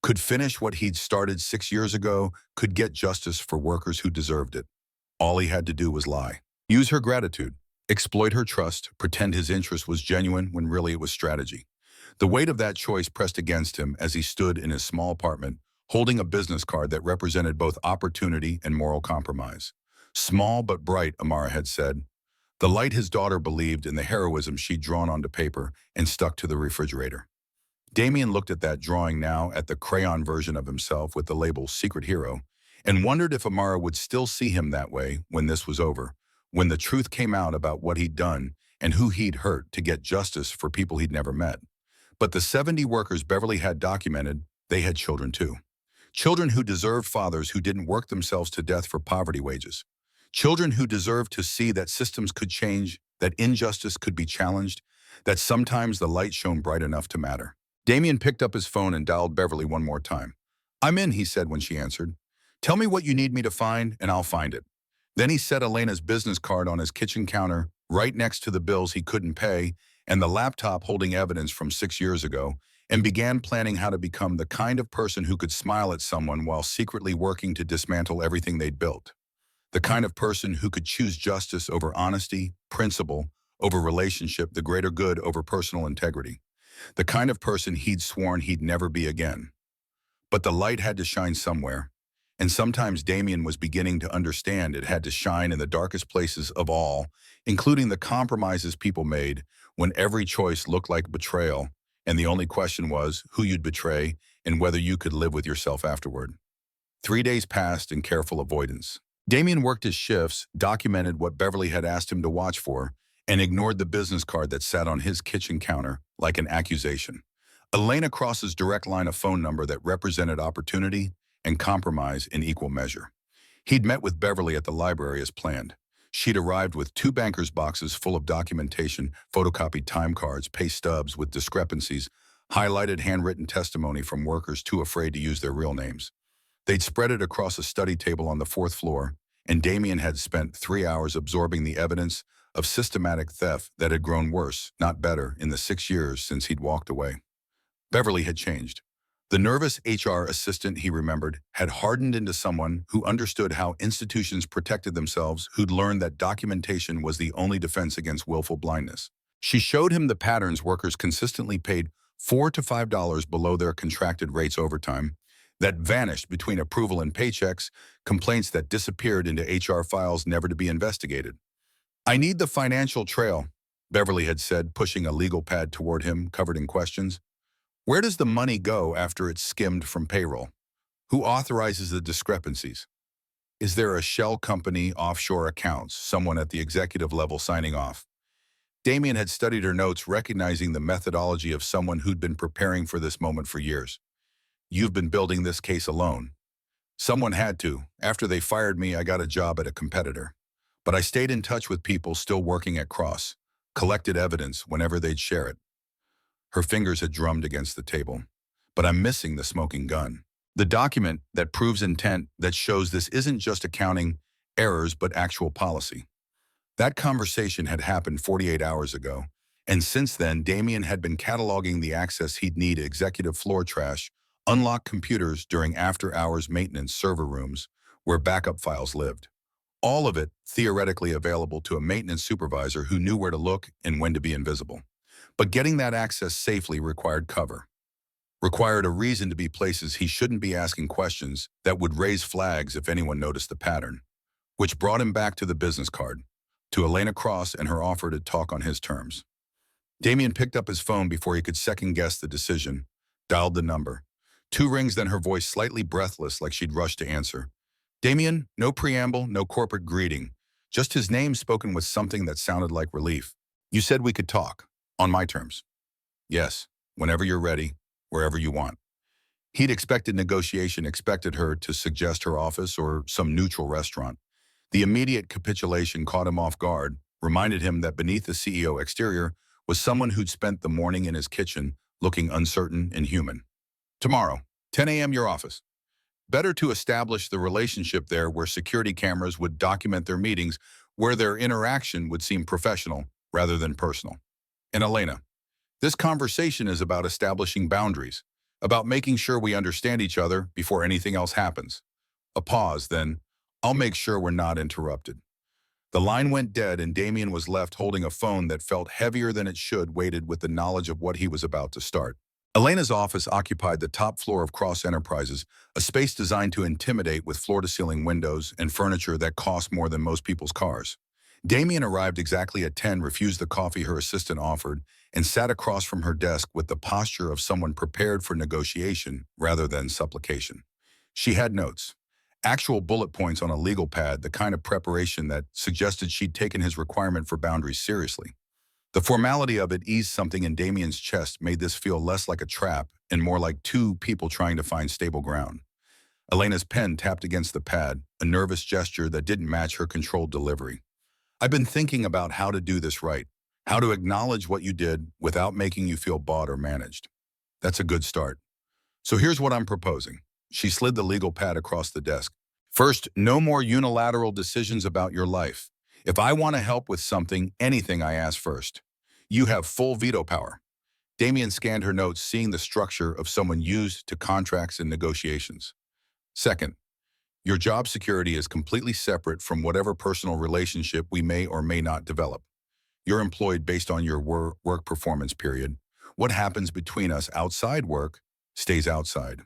Speaker 1: Could finish what he'd started 6 years ago, could get justice for workers who deserved it. All he had to do was lie. Use her gratitude, exploit her trust, pretend his interest was genuine when really it was strategy. The weight of that choice pressed against him as he stood in his small apartment, holding a business card that represented both opportunity and moral compromise. Small but bright, Amara had said. The light his daughter believed in, the heroism she'd drawn onto paper and stuck to the refrigerator. Damien looked at that drawing now, at the crayon version of himself with the label Secret Hero, and wondered if Amara would still see him that way when this was over, when the truth came out about what he'd done and who he'd hurt to get justice for people he'd never met. But the 70 workers Beverly had documented, they had children too. Children who deserved fathers who didn't work themselves to death for poverty wages. Children who deserved to see that systems could change, that injustice could be challenged, that sometimes the light shone bright enough to matter. Damien picked up his phone and dialed Beverly one more time. "I'm in," he said when she answered. "Tell me what you need me to find, and I'll find it." Then he set Elena's business card on his kitchen counter, right next to the bills he couldn't pay and the laptop holding evidence from 6 years ago, and began planning how to become the kind of person who could smile at someone while secretly working to dismantle everything they'd built. The kind of person who could choose justice over honesty, principle over relationship, the greater good over personal integrity. The kind of person he'd sworn he'd never be again. But the light had to shine somewhere, and sometimes Damien was beginning to understand it had to shine in the darkest places of all, including the compromises people made when every choice looked like betrayal, and the only question was who you'd betray and whether you could live with yourself afterward. 3 days passed in careful avoidance. Damien worked his shifts, documented what Beverly had asked him to watch for, and ignored the business card that sat on his kitchen counter like an accusation. Elena Cross's direct line, a phone number that represented opportunity and compromise in equal measure. He'd met with Beverly at the library as planned. She'd arrived with 2 banker's boxes full of documentation, photocopied time cards, pay stubs with discrepancies, highlighted handwritten testimony from workers too afraid to use their real names. They'd spread it across a study table on the 4th floor, and Damien had spent 3 hours absorbing the evidence of systematic theft that had grown worse, not better, in the 6 years since he'd walked away. Beverly had changed. The nervous HR assistant, he remembered, had hardened into someone who understood how institutions protected themselves, who'd learned that documentation was the only defense against willful blindness. She showed him the patterns workers consistently paid $4 to $5 below their contracted rates overtime, that vanished between approval and paychecks, complaints that disappeared into HR files never to be investigated. "I need the financial trail," Beverly had said, pushing a legal pad toward him covered in questions. "Where does the money go after it's skimmed from payroll? Who authorizes the discrepancies? Is there a shell company, offshore accounts, someone at the executive level signing off?" Damien had studied her notes, recognizing the methodology of someone who'd been preparing for this moment for years. "You've been building this case alone." "Someone had to. After they fired me, I got a job at a competitor. But I stayed in touch with people still working at Cross, collected evidence whenever they'd share it." Her fingers had drummed against the table. "But I'm missing the smoking gun. The document that proves intent, that shows this isn't just accounting errors but actual policy." That conversation had happened 48 hours ago, and since then Damien had been cataloging the access he'd need: executive floor trash, unlocked computers during after-hours maintenance, server rooms where backup files lived. All of it theoretically available to a maintenance supervisor who knew where to look and when to be invisible. But getting that access safely required cover, required a reason to be places he shouldn't be asking questions that would raise flags if anyone noticed the pattern. Which brought him back to the business card, to Elena Cross and her offer to talk on his terms. Damien picked up his phone before he could second-guess the decision, dialed the number. 2 rings, then her voice slightly breathless, like she'd rushed to answer. Damien, no preamble, no corporate greeting, just his name spoken with something that sounded like relief. "You said we could talk, on my terms." "Yes, whenever you're ready, wherever you want." He'd expected negotiation, expected her to suggest her office or some neutral restaurant. The immediate capitulation caught him off guard, reminded him that beneath the CEO exterior was someone who'd spent the morning in his kitchen looking uncertain and human. Tomorrow, 10 a.m. your office. Better to establish the relationship there where security cameras would document their meetings, where their interaction would seem professional rather than personal. And Elena, this conversation is about establishing boundaries, about making sure we understand each other before anything else happens. A pause, then, I'll make sure we're not interrupted. The line went dead and Damien was left holding a phone that felt heavier than it should, weighted with the knowledge of what he was about to start. Elena's office occupied the top floor of Cross Enterprises, a space designed to intimidate with floor-to-ceiling windows and furniture that cost more than most people's cars. Damien arrived exactly at 10, refused the coffee her assistant offered, and sat across from her desk with the posture of someone prepared for negotiation rather than supplication. She had notes, actual bullet points on a legal pad, the kind of preparation that suggested she'd taken his requirement for boundaries seriously. The formality of it eased something in Damien's chest, made this feel less like a trap and more like two people trying to find stable ground. Elena's pen tapped against the pad, a nervous gesture that didn't match her controlled delivery. I've been thinking about how to do this right, how to acknowledge what you did without making you feel bought or managed. That's a good start. So here's what I'm proposing. She slid the legal pad across the desk. First, no more unilateral decisions about your life. If I want to help with something, anything, I ask first. You have full veto power. Damien scanned her notes, seeing the structure of someone used to contracts and negotiations. Second, your job security is completely separate from whatever personal relationship we may or may not develop. You're employed based on your work performance period. What happens between us outside work stays outside.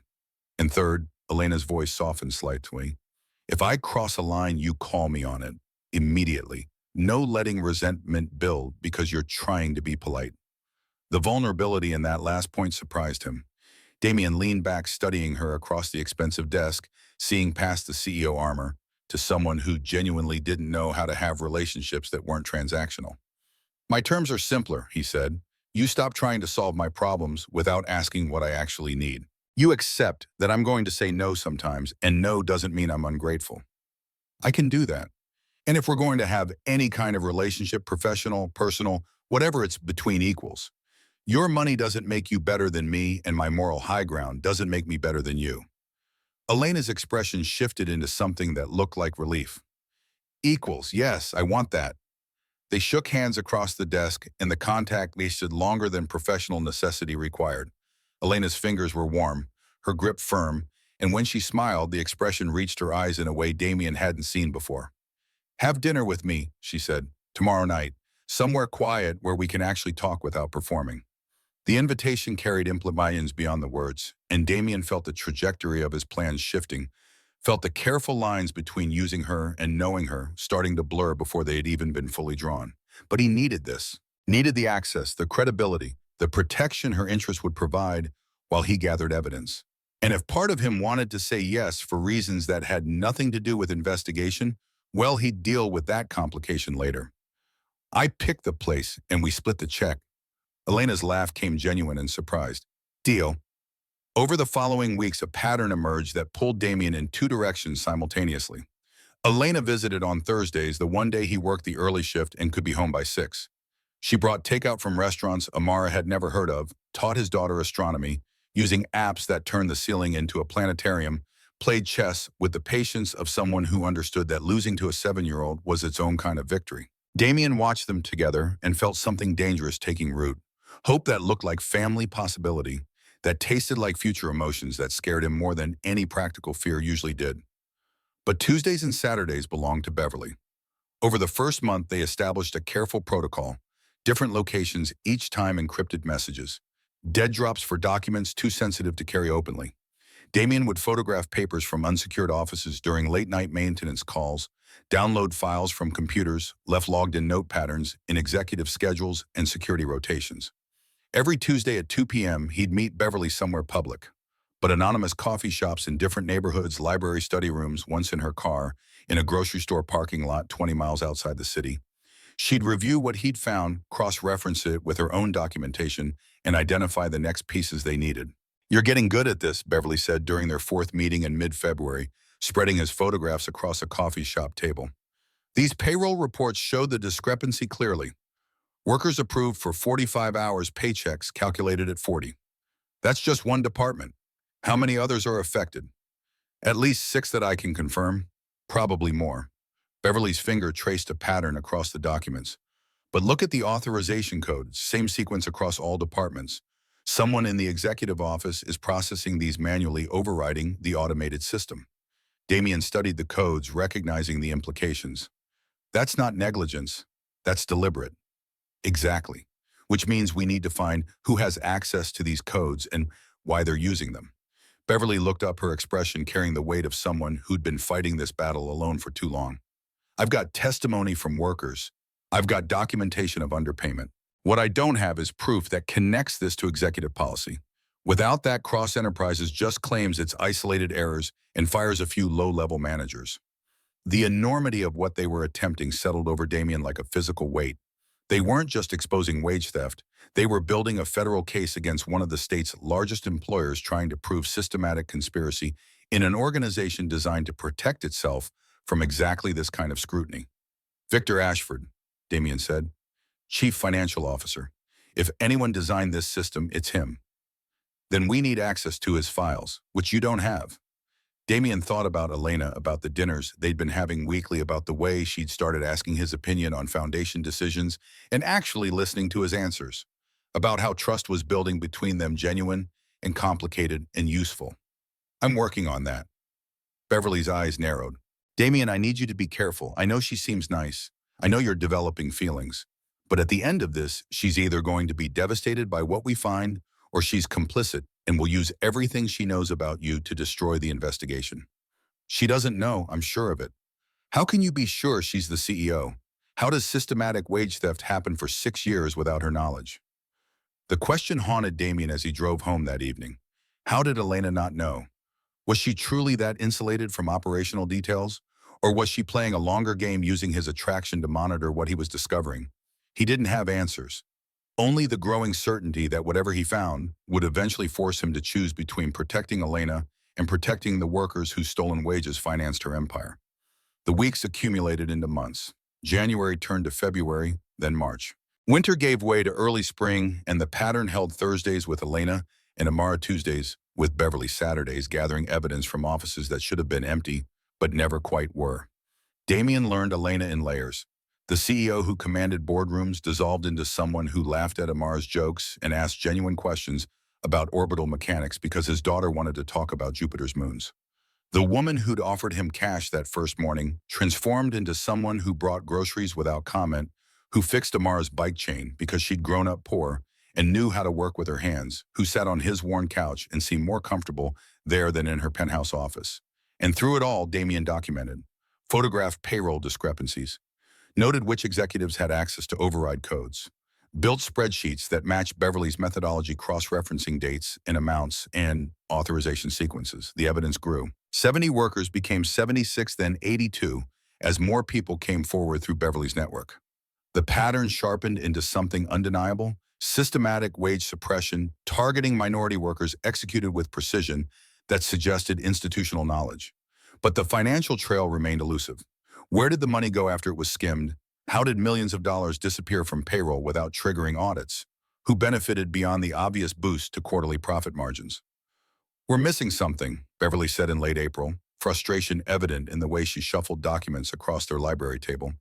Speaker 1: And third, Elena's voice softened slightly. If I cross a line, you call me on it. Immediately. No letting resentment build because you're trying to be polite. The vulnerability in that last point surprised him. Damien leaned back, studying her across the expensive desk, seeing past the CEO armor to someone who genuinely didn't know how to have relationships that weren't transactional. My terms are simpler, he said. You stop trying to solve my problems without asking what I actually need. You accept that I'm going to say no sometimes, and no doesn't mean I'm ungrateful. I can do that. And if we're going to have any kind of relationship, professional, personal, whatever, it's between equals. Your money doesn't make you better than me, and my moral high ground doesn't make me better than you. Elena's expression shifted into something that looked like relief. Equals, yes, I want that. They shook hands across the desk, and the contact lasted longer than professional necessity required. Elena's fingers were warm, her grip firm, and when she smiled, the expression reached her eyes in a way Damien hadn't seen before. Have dinner with me, she said, tomorrow night, somewhere quiet where we can actually talk without performing. The invitation carried implications beyond the words, and Damien felt the trajectory of his plans shifting, felt the careful lines between using her and knowing her starting to blur before they had even been fully drawn. But he needed this, needed the access, the credibility, the protection her interest would provide while he gathered evidence. And if part of him wanted to say yes for reasons that had nothing to do with investigation, well, he'd deal with that complication later. I picked the place and we split the check. Elena's laugh came genuine and surprised. Deal. Over the following weeks, a pattern emerged that pulled Damien in two directions simultaneously. Elena visited on Thursdays, the one day he worked the early shift and could be home by 6. She brought takeout from restaurants Amara had never heard of, taught his daughter astronomy, using apps that turned the ceiling into a planetarium, played chess with the patience of someone who understood that losing to a 7-year-old was its own kind of victory. Damien watched them together and felt something dangerous taking root. Hope that looked like family possibility, that tasted like future emotions that scared him more than any practical fear usually did. But Tuesdays and Saturdays belonged to Beverly. Over the first month, they established a careful protocol, different locations, each time encrypted messages, dead drops for documents too sensitive to carry openly. Damien would photograph papers from unsecured offices during late-night maintenance calls, download files from computers left logged in note patterns in executive schedules and security rotations. Every Tuesday at 2 p.m., he'd meet Beverly somewhere public, but anonymous coffee shops in different neighborhoods, library study rooms, once in her car, in a grocery store parking lot 20 miles outside the city. She'd review what he'd found, cross-reference it with her own documentation, and identify the next pieces they needed. You're getting good at this, Beverly said during their fourth meeting in mid-February, spreading his photographs across a coffee shop table. These payroll reports show the discrepancy clearly. Workers approved for 45 hours paychecks calculated at 40. That's just one department. How many others are affected? At least 6 that I can confirm. Probably more. Beverly's finger traced a pattern across the documents. But look at the authorization code, same sequence across all departments. Someone in the executive office is processing these manually, overriding the automated system. Damien studied the codes, recognizing the implications. That's not negligence. That's deliberate. Exactly. Which means we need to find who has access to these codes and why they're using them. Beverly looked up, her expression carrying the weight of someone who'd been fighting this battle alone for too long. I've got testimony from workers. I've got documentation of underpayment. What I don't have is proof that connects this to executive policy. Without that, Cross Enterprises just claims its isolated errors and fires a few low-level managers. The enormity of what they were attempting settled over Damien like a physical weight. They weren't just exposing wage theft. They were building a federal case against one of the state's largest employers, trying to prove systematic conspiracy in an organization designed to protect itself from exactly this kind of scrutiny. Victor Ashford, Damien said, Chief Financial Officer. If anyone designed this system, it's him. Then we need access to his files, which you don't have. Damien thought about Elena, about the dinners they'd been having weekly, about the way she'd started asking his opinion on foundation decisions and actually listening to his answers, about how trust was building between them, genuine and complicated and useful. I'm working on that. Beverly's eyes narrowed. Damien, I need you to be careful. I know she seems nice. I know you're developing feelings. But at the end of this, she's either going to be devastated by what we find, or she's complicit and will use everything she knows about you to destroy the investigation. She doesn't know, I'm sure of it. How can you be sure she's the CEO? How does systematic wage theft happen for 6 years without her knowledge? The question haunted Damien as he drove home that evening. How did Elena not know? Was she truly that insulated from operational details? Or was she playing a longer game, using his attraction to monitor what he was discovering? He didn't have answers. Only the growing certainty that whatever he found would eventually force him to choose between protecting Elena and protecting the workers whose stolen wages financed her empire. The weeks accumulated into months. January turned to February, then March. Winter gave way to early spring, and the pattern held: Thursdays with Elena and Amara, Tuesdays with Beverly, Saturdays gathering evidence from offices that should have been empty, but never quite were. Damien learned Elena in layers. The CEO who commanded boardrooms dissolved into someone who laughed at Amara's jokes and asked genuine questions about orbital mechanics because his daughter wanted to talk about Jupiter's moons. The woman who'd offered him cash that first morning transformed into someone who brought groceries without comment, who fixed Amara's bike chain because she'd grown up poor and knew how to work with her hands, who sat on his worn couch and seemed more comfortable there than in her penthouse office. And through it all, Damien documented, photographed payroll discrepancies, noted which executives had access to override codes, built spreadsheets that matched Beverly's methodology, cross-referencing dates and amounts and authorization sequences. The evidence grew. 70 workers became 76, then 82, as more people came forward through Beverly's network. The pattern sharpened into something undeniable: systematic wage suppression, targeting minority workers, executed with precision that suggested institutional knowledge. But the financial trail remained elusive. Where did the money go after it was skimmed? How did millions of dollars disappear from payroll without triggering audits? Who benefited beyond the obvious boost to quarterly profit margins? We're missing something, Beverly said in late April, frustration evident in the way she shuffled documents across their library table.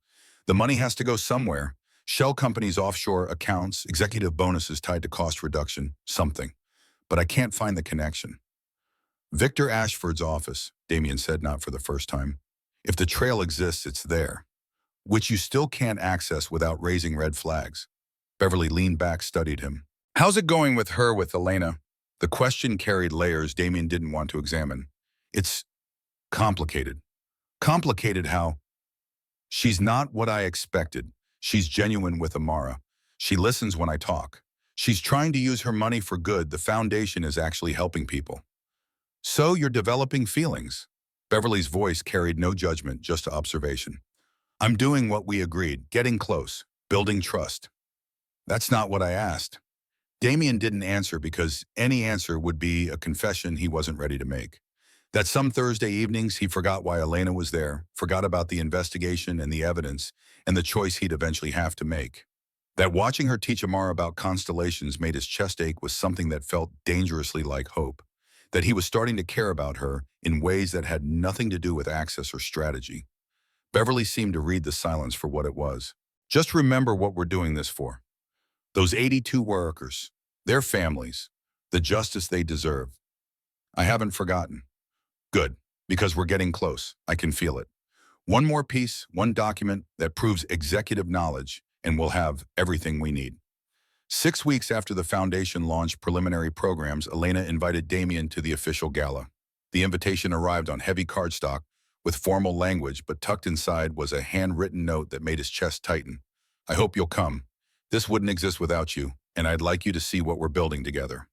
Speaker 1: The money has to go somewhere. Shell companies, offshore accounts, executive bonuses tied to cost reduction, something. But I can't find the connection. Victor Ashford's office, Damien said, not for the first time. If the trail exists, it's there, which you still can't access without raising red flags. Beverly leaned back, studied him. How's it going with her, with Elena? The question carried layers Damien didn't want to examine. It's complicated. Complicated how? She's not what I expected. She's genuine with Amara. She listens when I talk. She's trying to use her money for good. The foundation is actually helping people. So you're developing feelings? Beverly's voice carried no judgment, just observation. I'm doing what we agreed, getting close, building trust. That's not what I asked. Damien didn't answer because any answer would be a confession he wasn't ready to make. That some Thursday evenings he forgot why Elena was there, forgot about the investigation and the evidence, and the choice he'd eventually have to make. That watching her teach Amara about constellations made his chest ache was something that felt dangerously like hope. That he was starting to care about her in ways that had nothing to do with access or strategy. Beverly seemed to read the silence for what it was. Just remember what we're doing this for. Those 82 workers, their families, the justice they deserve. I haven't forgotten. Good, because we're getting close. I can feel it. One more piece, one document that proves executive knowledge, and we'll have everything we need. 6 weeks after the foundation launched preliminary programs, Elena invited Damien to the official gala. The invitation arrived on heavy cardstock with formal language, but tucked inside was a handwritten note that made his chest tighten. I hope you'll come. This wouldn't exist without you, and I'd like you to see what we're building together.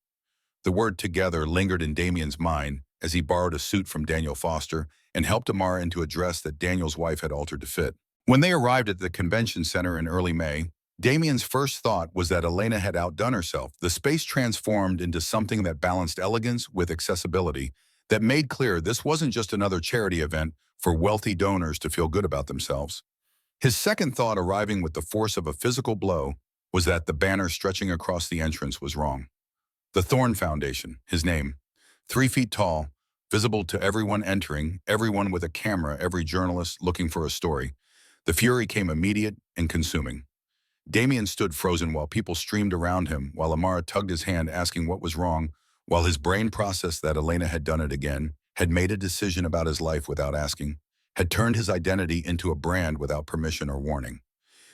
Speaker 1: The word together lingered in Damien's mind as he borrowed a suit from Daniel Foster and helped Amara into a dress that Daniel's wife had altered to fit. When they arrived at the convention center in early May, Damien's first thought was that Elena had outdone herself. The space transformed into something that balanced elegance with accessibility, that made clear this wasn't just another charity event for wealthy donors to feel good about themselves. His second thought, arriving with the force of a physical blow, was that the banner stretching across the entrance was wrong. The Thorn Foundation, his name, 3 feet tall, visible to everyone entering, everyone with a camera, every journalist looking for a story. The fury came immediate and consuming. Damien stood frozen while people streamed around him, while Amara tugged his hand asking what was wrong, while his brain processed that Elena had done it again, had made a decision about his life without asking, had turned his identity into a brand without permission or warning.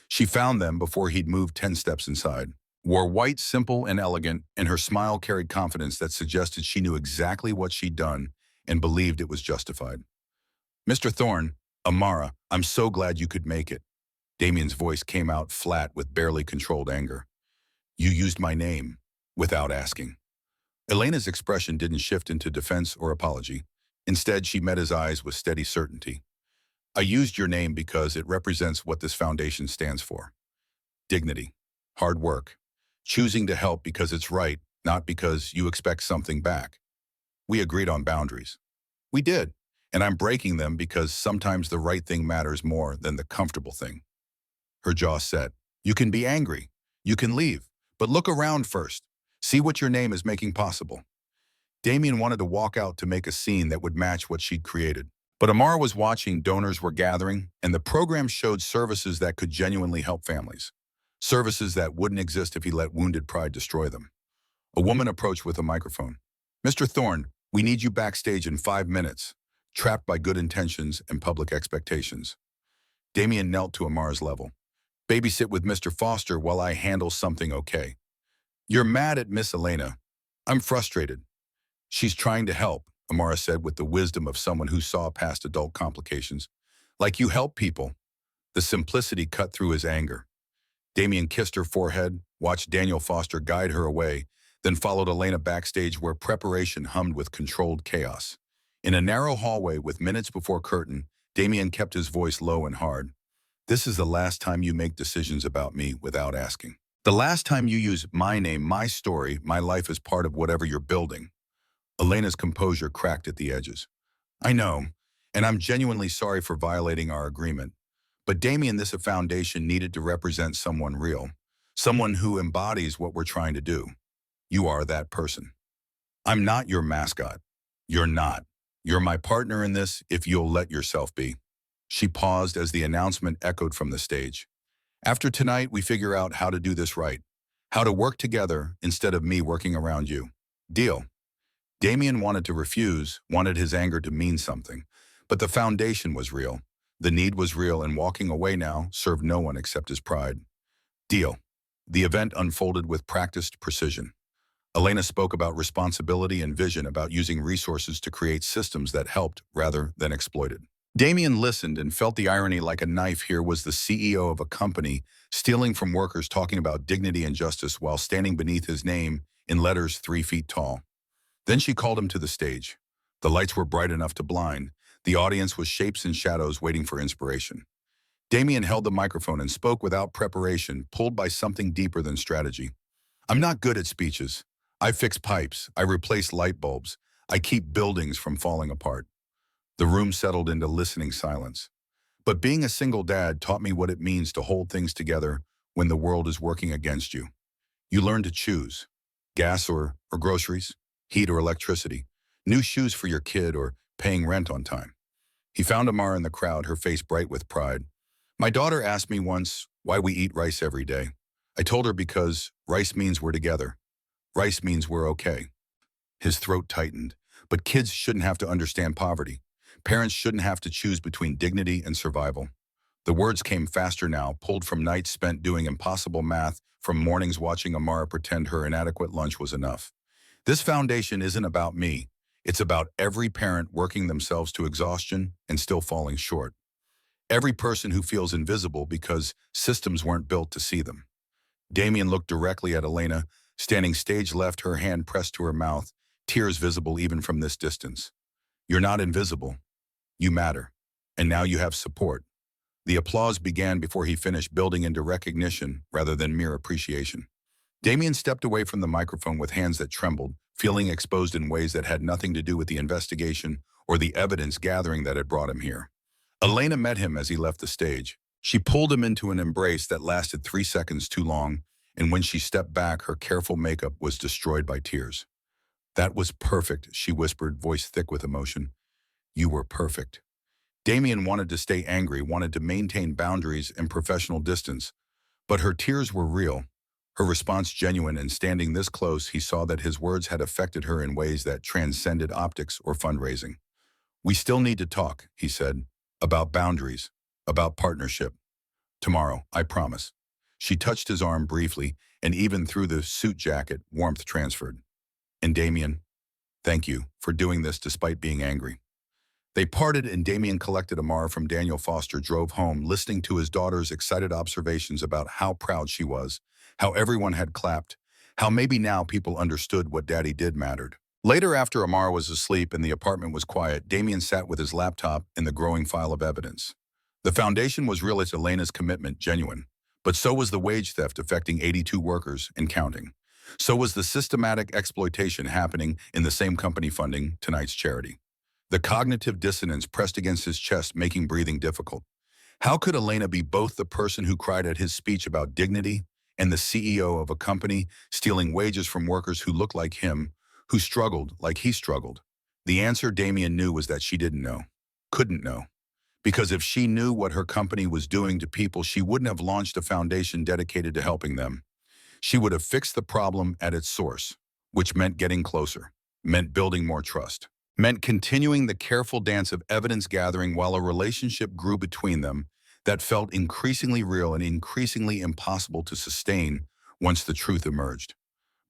Speaker 1: She found them before he'd moved 10 steps inside. Wore white, simple, and elegant, and her smile carried confidence that suggested she knew exactly what she'd done and believed it was justified. Mr. Thorne, Amara, I'm so glad you could make it. Damien's voice came out flat with barely controlled anger. You used my name, without asking. Elena's expression didn't shift into defense or apology. Instead, she met his eyes with steady certainty. I used your name because it represents what this foundation stands for. Dignity, hard work, choosing to help because it's right, not because you expect something back. We agreed on boundaries. We did, and I'm breaking them because sometimes the right thing matters more than the comfortable thing. Her jaw set. You can be angry. You can leave. But look around first. See what your name is making possible. Damien wanted to walk out to make a scene that would match what she'd created. But Amara was watching, donors were gathering, and the program showed services that could genuinely help families. Services that wouldn't exist if he let wounded pride destroy them. A woman approached with a microphone. Mr. Thorne, we need you backstage in 5 minutes, trapped by good intentions and public expectations. Damien knelt to Amara's level. Babysit with Mr. Foster while I handle something okay. You're mad at Miss Elena. I'm frustrated. She's trying to help, Amara said with the wisdom of someone who saw past adult complications. Like you help people. The simplicity cut through his anger. Damien kissed her forehead, watched Daniel Foster guide her away, then followed Elena backstage where preparation hummed with controlled chaos. In a narrow hallway with minutes before curtain, Damien kept his voice low and hard. This is the last time you make decisions about me without asking. The last time you use my name, my story, my life as part of whatever you're building. Elena's composure cracked at the edges. I know, and I'm genuinely sorry for violating our agreement. But Damien, this foundation needed to represent someone real. Someone who embodies what we're trying to do. You are that person. I'm not your mascot. You're not. You're my partner in this if you'll let yourself be. She paused as the announcement echoed from the stage. After tonight, we figure out how to do this right. How to work together instead of me working around you. Deal. Damien wanted to refuse, wanted his anger to mean something. But the foundation was real. The need was real, and walking away now served no one except his pride. Deal. The event unfolded with practiced precision. Elena spoke about responsibility and vision, about using resources to create systems that helped rather than exploited. Damien listened and felt the irony like a knife. Here was the CEO of a company stealing from workers, talking about dignity and justice while standing beneath his name in letters 3 feet tall. Then she called him to the stage. The lights were bright enough to blind. The audience was shapes and shadows waiting for inspiration. Damien held the microphone and spoke without preparation, pulled by something deeper than strategy. I'm not good at speeches. I fix pipes. I replace light bulbs. I keep buildings from falling apart. The room settled into listening silence. But being a single dad taught me what it means to hold things together when the world is working against you. You learn to choose. Gas or groceries, heat or electricity, new shoes for your kid or paying rent on time. He found Amara in the crowd, her face bright with pride. My daughter asked me once why we eat rice every day. I told her because rice means we're together. Rice means we're okay. His throat tightened. But kids shouldn't have to understand poverty. Parents shouldn't have to choose between dignity and survival. The words came faster now, pulled from nights spent doing impossible math, from mornings watching Amara pretend her inadequate lunch was enough. This foundation isn't about me. It's about every parent working themselves to exhaustion and still falling short. Every person who feels invisible because systems weren't built to see them. Damien looked directly at Elena, standing stage left, her hand pressed to her mouth, tears visible even from this distance. You're not invisible. You matter. And now you have support. The applause began before he finished, building into recognition rather than mere appreciation. Damien stepped away from the microphone with hands that trembled, feeling exposed in ways that had nothing to do with the investigation or the evidence gathering that had brought him here. Elena met him as he left the stage. She pulled him into an embrace that lasted 3 seconds too long, and when she stepped back, her careful makeup was destroyed by tears. That was perfect, she whispered, voice thick with emotion. You were perfect. Damien wanted to stay angry, wanted to maintain boundaries and professional distance, but her tears were real, her response genuine, and standing this close, he saw that his words had affected her in ways that transcended optics or fundraising. We still need to talk, he said, about boundaries, about partnership. Tomorrow, I promise. She touched his arm briefly, and even through the suit jacket, warmth transferred. And Damien, thank you for doing this despite being angry. They parted, and Damien collected Amara from Daniel Foster, drove home, listening to his daughter's excited observations about how proud she was, how everyone had clapped, how maybe now people understood what Daddy did mattered. Later, after Amara was asleep and the apartment was quiet, Damien sat with his laptop and the growing file of evidence. The foundation was real, as Elena's commitment genuine, but so was the wage theft affecting 82 workers and counting. So was the systematic exploitation happening in the same company funding tonight's charity. The cognitive dissonance pressed against his chest, making breathing difficult. How could Elena be both the person who cried at his speech about dignity and the CEO of a company stealing wages from workers who looked like him, who struggled like he struggled? The answer, Damien knew, was that she didn't know, couldn't know. Because if she knew what her company was doing to people, she wouldn't have launched a foundation dedicated to helping them. She would have fixed the problem at its source, which meant getting closer, meant building more trust, meant continuing the careful dance of evidence gathering while a relationship grew between them that felt increasingly real and increasingly impossible to sustain once the truth emerged.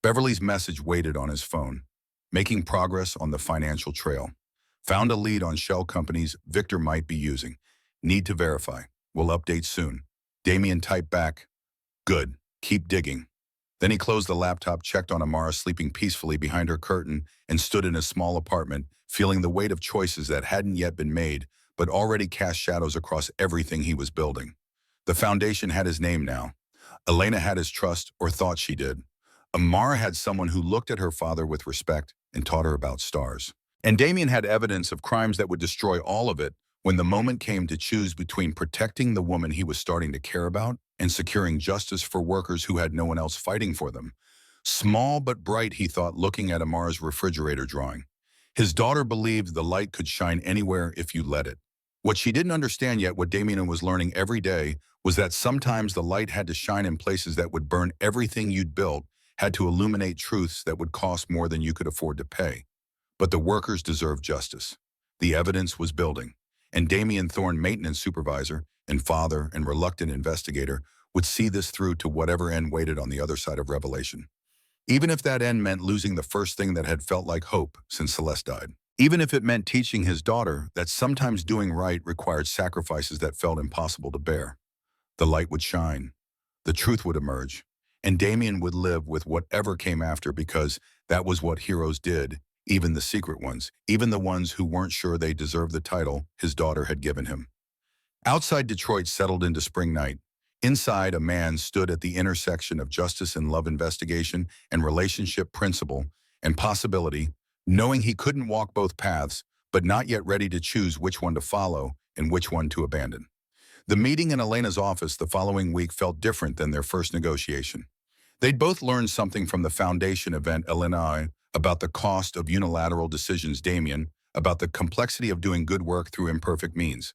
Speaker 1: Beverly's message waited on his phone. Making progress on the financial trail. Found a lead on shell companies Victor might be using. Need to verify. Will update soon. Damien typed back, good, keep digging. Then he closed the laptop, checked on Amara sleeping peacefully behind her curtain, and stood in his small apartment, feeling the weight of choices that hadn't yet been made, but already cast shadows across everything he was building. The foundation had his name now. Elena had his trust, or thought she did. Amara had someone who looked at her father with respect and taught her about stars. And Damien had evidence of crimes that would destroy all of it when the moment came to choose between protecting the woman he was starting to care about and securing justice for workers who had no one else fighting for them. Small but bright, he thought, looking at Amara's refrigerator drawing. His daughter believed the light could shine anywhere if you let it. What she didn't understand yet, what Damien was learning every day, was that sometimes the light had to shine in places that would burn everything you'd built, had to illuminate truths that would cost more than you could afford to pay. But the workers deserved justice. The evidence was building, and Damien Thorne, maintenance supervisor and father and reluctant investigator, would see this through to whatever end waited on the other side of revelation. Even if that end meant losing the first thing that had felt like hope since Celeste died. Even if it meant teaching his daughter that sometimes doing right required sacrifices that felt impossible to bear. The light would shine, the truth would emerge, and Damien would live with whatever came after, because that was what heroes did, even the secret ones, even the ones who weren't sure they deserved the title his daughter had given him. Outside Detroit settled into spring night. Inside, a man stood at the intersection of justice and love, investigation and relationship, principle and possibility, knowing he couldn't walk both paths, but not yet ready to choose which one to follow and which one to abandon. The meeting in Elena's office the following week felt different than their first negotiation. They'd both learned something from the foundation event Elena about the cost of unilateral decisions, Damien, about the complexity of doing good work through imperfect means.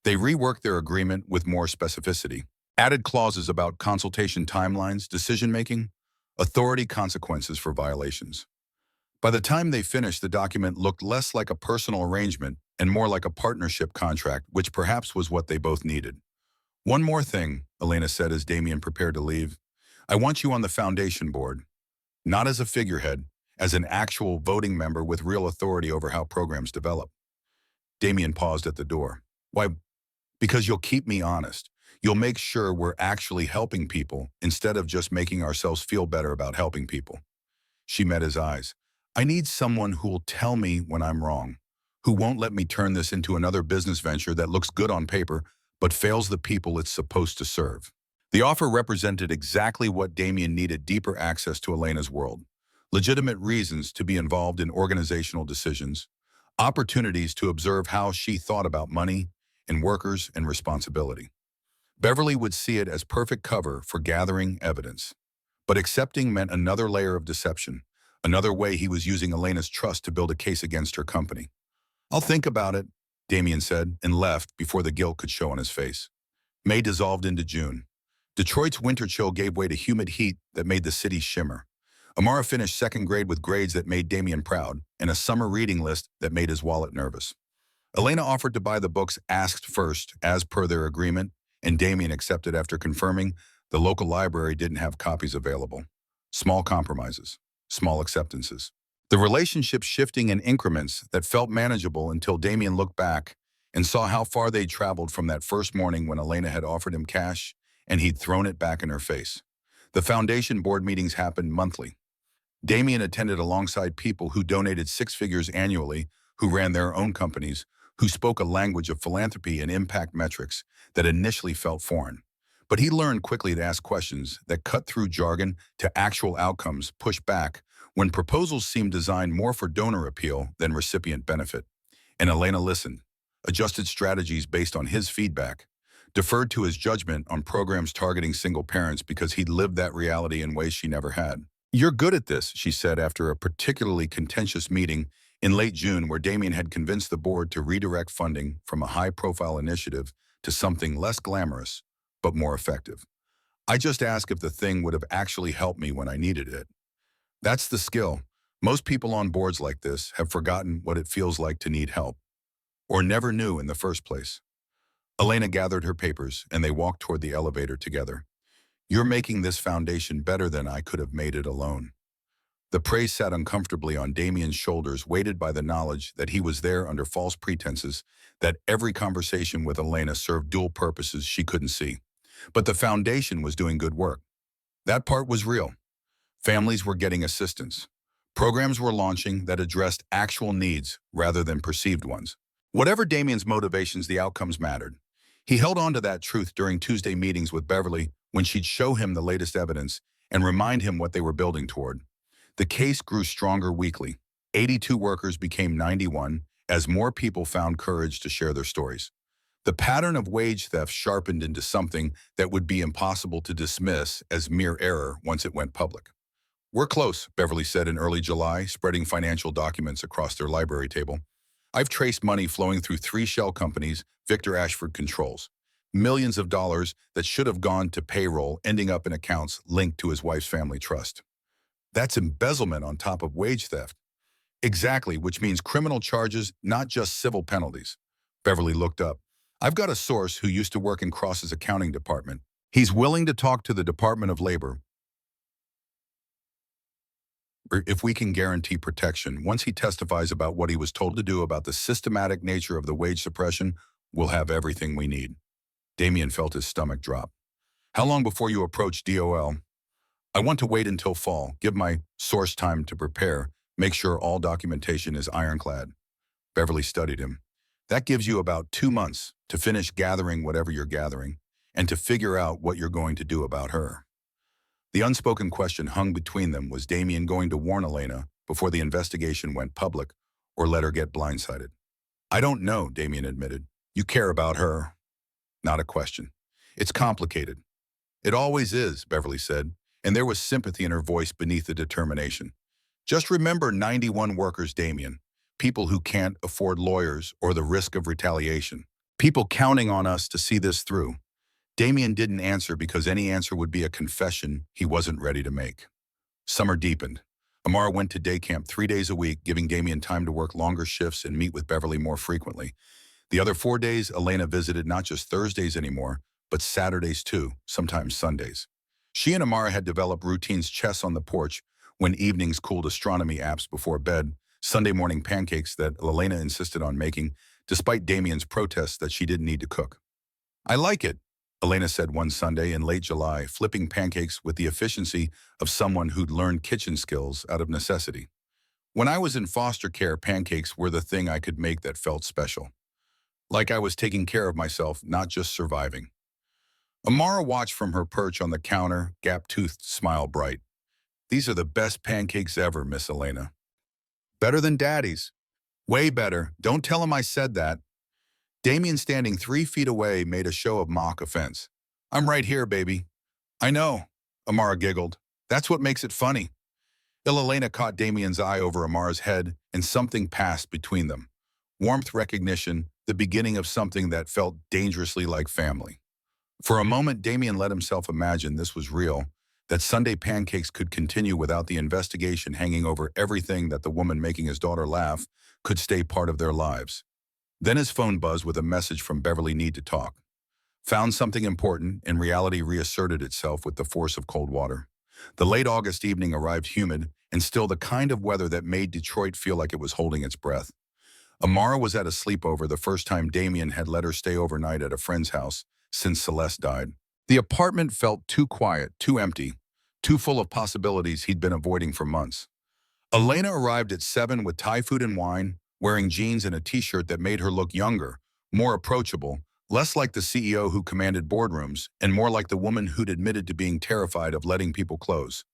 Speaker 1: They reworked their agreement with more specificity, added clauses about consultation timelines, decision-making, authority consequences for violations. By the time they finished, the document looked less like a personal arrangement and more like a partnership contract, which perhaps was what they both needed. One more thing, Elena said as Damien prepared to leave. I want you on the foundation board, not as a figurehead, as an actual voting member with real authority over how programs develop. Damien paused at the door. Why? Because you'll keep me honest. You'll make sure we're actually helping people instead of just making ourselves feel better about helping people. She met his eyes. I need someone who will tell me when I'm wrong, who won't let me turn this into another business venture that looks good on paper but fails the people it's supposed to serve. The offer represented exactly what Damien needed: deeper access to Elena's world, legitimate reasons to be involved in organizational decisions, opportunities to observe how she thought about money and workers and responsibility. Beverly would see it as perfect cover for gathering evidence. But accepting meant another layer of deception, another way he was using Elena's trust to build a case against her company. I'll think about it, Damien said, and left before the guilt could show on his face. May dissolved into June. Detroit's winter chill gave way to humid heat that made the city shimmer. Amara finished second grade with grades that made Damien proud and a summer reading list that made his wallet nervous. Elena offered to buy the books asked first, as per their agreement, and Damien accepted after confirming the local library didn't have copies available. Small compromises, small acceptances. The relationship shifting in increments that felt manageable until Damien looked back and saw how far they'd traveled from that first morning when Elena had offered him cash and he'd thrown it back in her face. The foundation board meetings happened monthly. Damien attended alongside people who donated six figures annually, who ran their own companies, who spoke a language of philanthropy and impact metrics that initially felt foreign. But he learned quickly to ask questions that cut through jargon to actual outcomes, push back when proposals seemed designed more for donor appeal than recipient benefit. And Elena listened, adjusted strategies based on his feedback, deferred to his judgment on programs targeting single parents because he'd lived that reality in ways she never had. You're good at this, she said after a particularly contentious meeting in late June where Damien had convinced the board to redirect funding from a high-profile initiative to something less glamorous, but more effective. I just asked if the thing would have actually helped me when I needed it. That's the skill. Most people on boards like this have forgotten what it feels like to need help, or never knew in the first place. Elena gathered her papers, and they walked toward the elevator together. You're making this foundation better than I could have made it alone. The praise sat uncomfortably on Damien's shoulders, weighted by the knowledge that he was there under false pretenses, that every conversation with Elena served dual purposes she couldn't see. But the foundation was doing good work. That part was real. Families were getting assistance. Programs were launching that addressed actual needs rather than perceived ones. Whatever Damien's motivations, the outcomes mattered. He held on to that truth during Tuesday meetings with Beverly when she'd show him the latest evidence and remind him what they were building toward. The case grew stronger weekly. 82 workers became 91 as more people found courage to share their stories. The pattern of wage theft sharpened into something that would be impossible to dismiss as mere error once it went public. We're close, Beverly said in early July, spreading financial documents across their library table. I've traced money flowing through 3 shell companies Victor Ashford controls. Millions of dollars that should have gone to payroll ending up in accounts linked to his wife's family trust. That's embezzlement on top of wage theft. Exactly, which means criminal charges, not just civil penalties. Beverly looked up. I've got a source who used to work in Cross's accounting department. He's willing to talk to the Department of Labor if we can guarantee protection. Once he testifies about what he was told to do about the systematic nature of the wage suppression, we'll have everything we need. Damien felt his stomach drop. How long before you approach DOL? I want to wait until fall, give my source time to prepare, make sure all documentation is ironclad. Beverly studied him. That gives you about 2 months to finish gathering whatever you're gathering and to figure out what you're going to do about her. The unspoken question hung between them: was Damien going to warn Elena before the investigation went public or let her get blindsided. I don't know, Damien admitted. You care about her. Not a question. It's complicated. It always is, Beverly said, and there was sympathy in her voice beneath the determination. Just remember 91 workers, Damien. People who can't afford lawyers or the risk of retaliation. People counting on us to see this through. Damien didn't answer because any answer would be a confession he wasn't ready to make. Summer deepened. Amara went to day camp 3 days a week, giving Damien time to work longer shifts and meet with Beverly more frequently. The other 4 days, Elena visited not just Thursdays anymore, but Saturdays too, sometimes Sundays. She and Amara had developed routines: chess on the porch when evenings cooled, astronomy apps before bed, Sunday morning pancakes that Elena insisted on making, despite Damien's protests that she didn't need to cook. I like it, Elena said one Sunday in late July, flipping pancakes with the efficiency of someone who'd learned kitchen skills out of necessity. When I was in foster care, pancakes were the thing I could make that felt special. Like I was taking care of myself, not just surviving. Amara watched from her perch on the counter, gap-toothed, smile bright. These are the best pancakes ever, Miss Elena. Better than Daddy's. Way better. Don't tell him I said that. Damien, standing 3 feet away, made a show of mock offense. I'm right here, baby. I know, Amara giggled. That's what makes it funny. Elena caught Damien's eye over Amara's head, and something passed between them. Warmth, recognition, the beginning of something that felt dangerously like family. For a moment, Damien let himself imagine this was real, that Sunday pancakes could continue without the investigation hanging over everything, that the woman making his daughter laugh could stay part of their lives. Then his phone buzzed with a message from Beverly: need to talk. Found something important, and reality reasserted itself with the force of cold water. The late August evening arrived, humid, and still the kind of weather that made Detroit feel like it was holding its breath. Amara was at a sleepover, the first time Damien had let her stay overnight at a friend's house since Celeste died. The apartment felt too quiet, too empty, too full of possibilities he'd been avoiding for months. Elena arrived at 7 with Thai food and wine, wearing jeans and a t-shirt that made her look younger, more approachable, less like the CEO who commanded boardrooms, and more like the woman who'd admitted to being terrified of letting people close.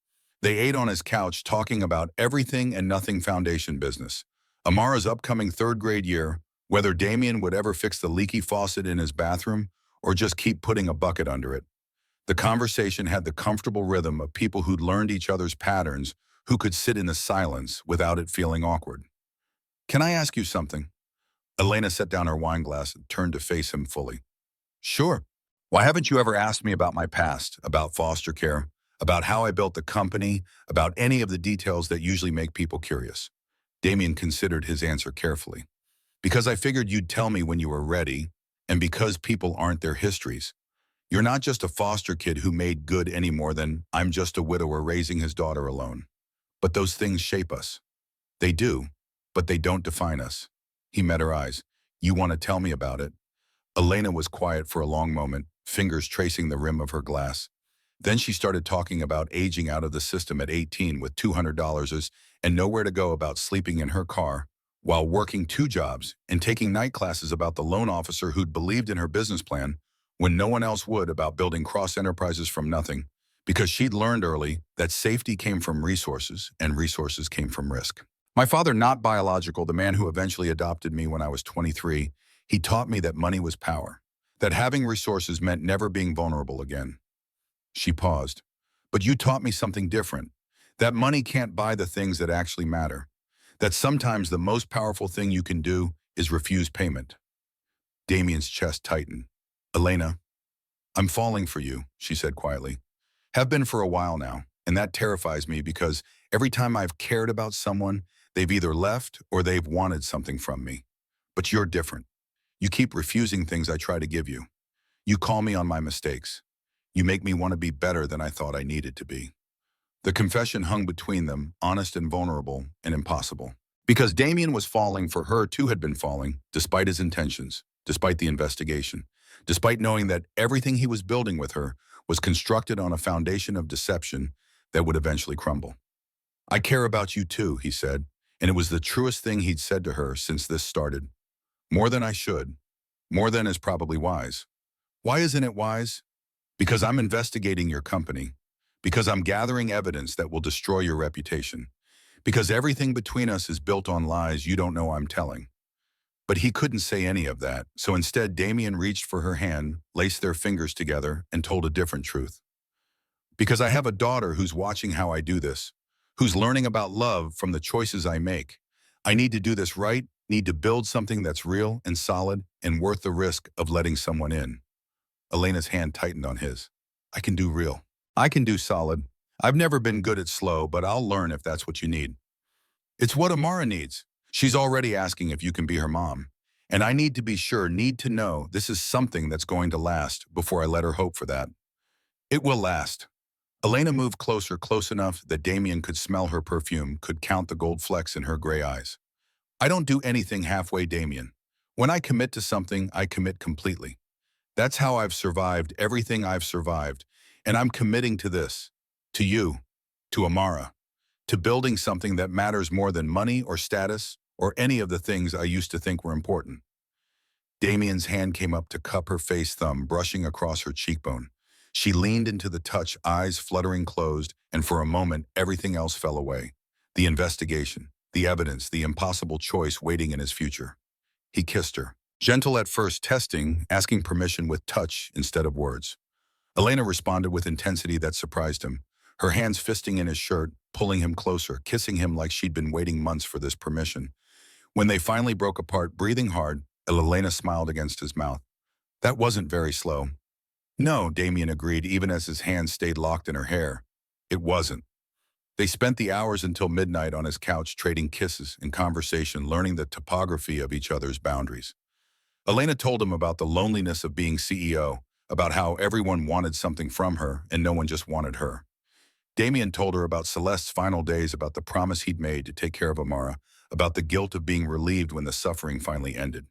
Speaker 1: They ate on his couch, talking about everything and nothing foundation business. Amara's upcoming 3rd grade year, whether Damien would ever fix the leaky faucet in his bathroom or just keep putting a bucket under it. The conversation had the comfortable rhythm of people who'd learned each other's patterns, who could sit in the silence without it feeling awkward. Can I ask you something? Elena set down her wine glass and turned to face him fully. Sure. Why haven't you ever asked me about my past, about foster care, about how I built the company, about any of the details that usually make people curious? Damien considered his answer carefully. Because I figured you'd tell me when you were ready, and because people aren't their histories. You're not just a foster kid who made good any more than I'm just a widower raising his daughter alone. But those things shape us. They do, but they don't define us. He met her eyes. You want to tell me about it? Elena was quiet for a long moment, fingers tracing the rim of her glass. Then she started talking about aging out of the system at 18 with $200 and nowhere to go, about sleeping in her car while working 2 jobs and taking night classes, about the loan officer who'd believed in her business plan when no one else would, about building cross enterprises from nothing, because she'd learned early that safety came from resources and resources came from risk. My father, not biological, the man who eventually adopted me when I was 23, he taught me that money was power, that having resources meant never being vulnerable again. She paused. But you taught me something different, that money can't buy the things that actually matter, that sometimes the most powerful thing you can do is refuse payment. Damien's chest tightened. Elena, I'm falling for you, she said quietly. Have been for a while now, and that terrifies me because every time I've cared about someone, they've either left or they've wanted something from me. But you're different. You keep refusing things I try to give you. You call me on my mistakes. You make me want to be better than I thought I needed to be. The confession hung between them, honest and vulnerable and impossible. Because Damien was falling for her too, had been falling, despite his intentions, despite the investigation, despite knowing that everything he was building with her was constructed on a foundation of deception that would eventually crumble. I care about you too, he said, and it was the truest thing he'd said to her since this started. More than I should. More than is probably wise. Why isn't it wise? Because I'm investigating your company. Because I'm gathering evidence that will destroy your reputation. Because everything between us is built on lies you don't know I'm telling. But he couldn't say any of that, so instead Damien reached for her hand, laced their fingers together, and told a different truth. Because I have a daughter who's watching how I do this, who's learning about love from the choices I make. I need to do this right, need to build something that's real and solid and worth the risk of letting someone in. Elena's hand tightened on his. I can do real. I can do solid. I've never been good at slow, but I'll learn if that's what you need. It's what Amara needs. She's already asking if you can be her mom. And I need to be sure, need to know this is something that's going to last before I let her hope for that. It will last. Elena moved closer, close enough that Damien could smell her perfume, could count the gold flecks in her gray eyes. I don't do anything halfway, Damien. When I commit to something, I commit completely. That's how I've survived everything I've survived. And I'm committing to this. To you. To Amara. To building something that matters more than money or status or any of the things I used to think were important. Damien's hand came up to cup her face, thumb brushing across her cheekbone. She leaned into the touch, eyes fluttering closed, and for a moment everything else fell away. The investigation, the evidence, the impossible choice waiting in his future. He kissed her. Gentle at first, testing, asking permission with touch instead of words. Elena responded with intensity that surprised him, her hands fisting in his shirt, pulling him closer, kissing him like she'd been waiting months for this permission. When they finally broke apart, breathing hard, Elena smiled against his mouth. That wasn't very slow. No, Damien agreed, even as his hands stayed locked in her hair. It wasn't. They spent the hours until midnight on his couch, trading kisses and conversation, learning the topography of each other's boundaries. Elena told him about the loneliness of being CEO, about how everyone wanted something from her and no one just wanted her. Damien told her about Celeste's final days, about the promise he'd made to take care of Amara, about the guilt of being relieved when the suffering finally ended.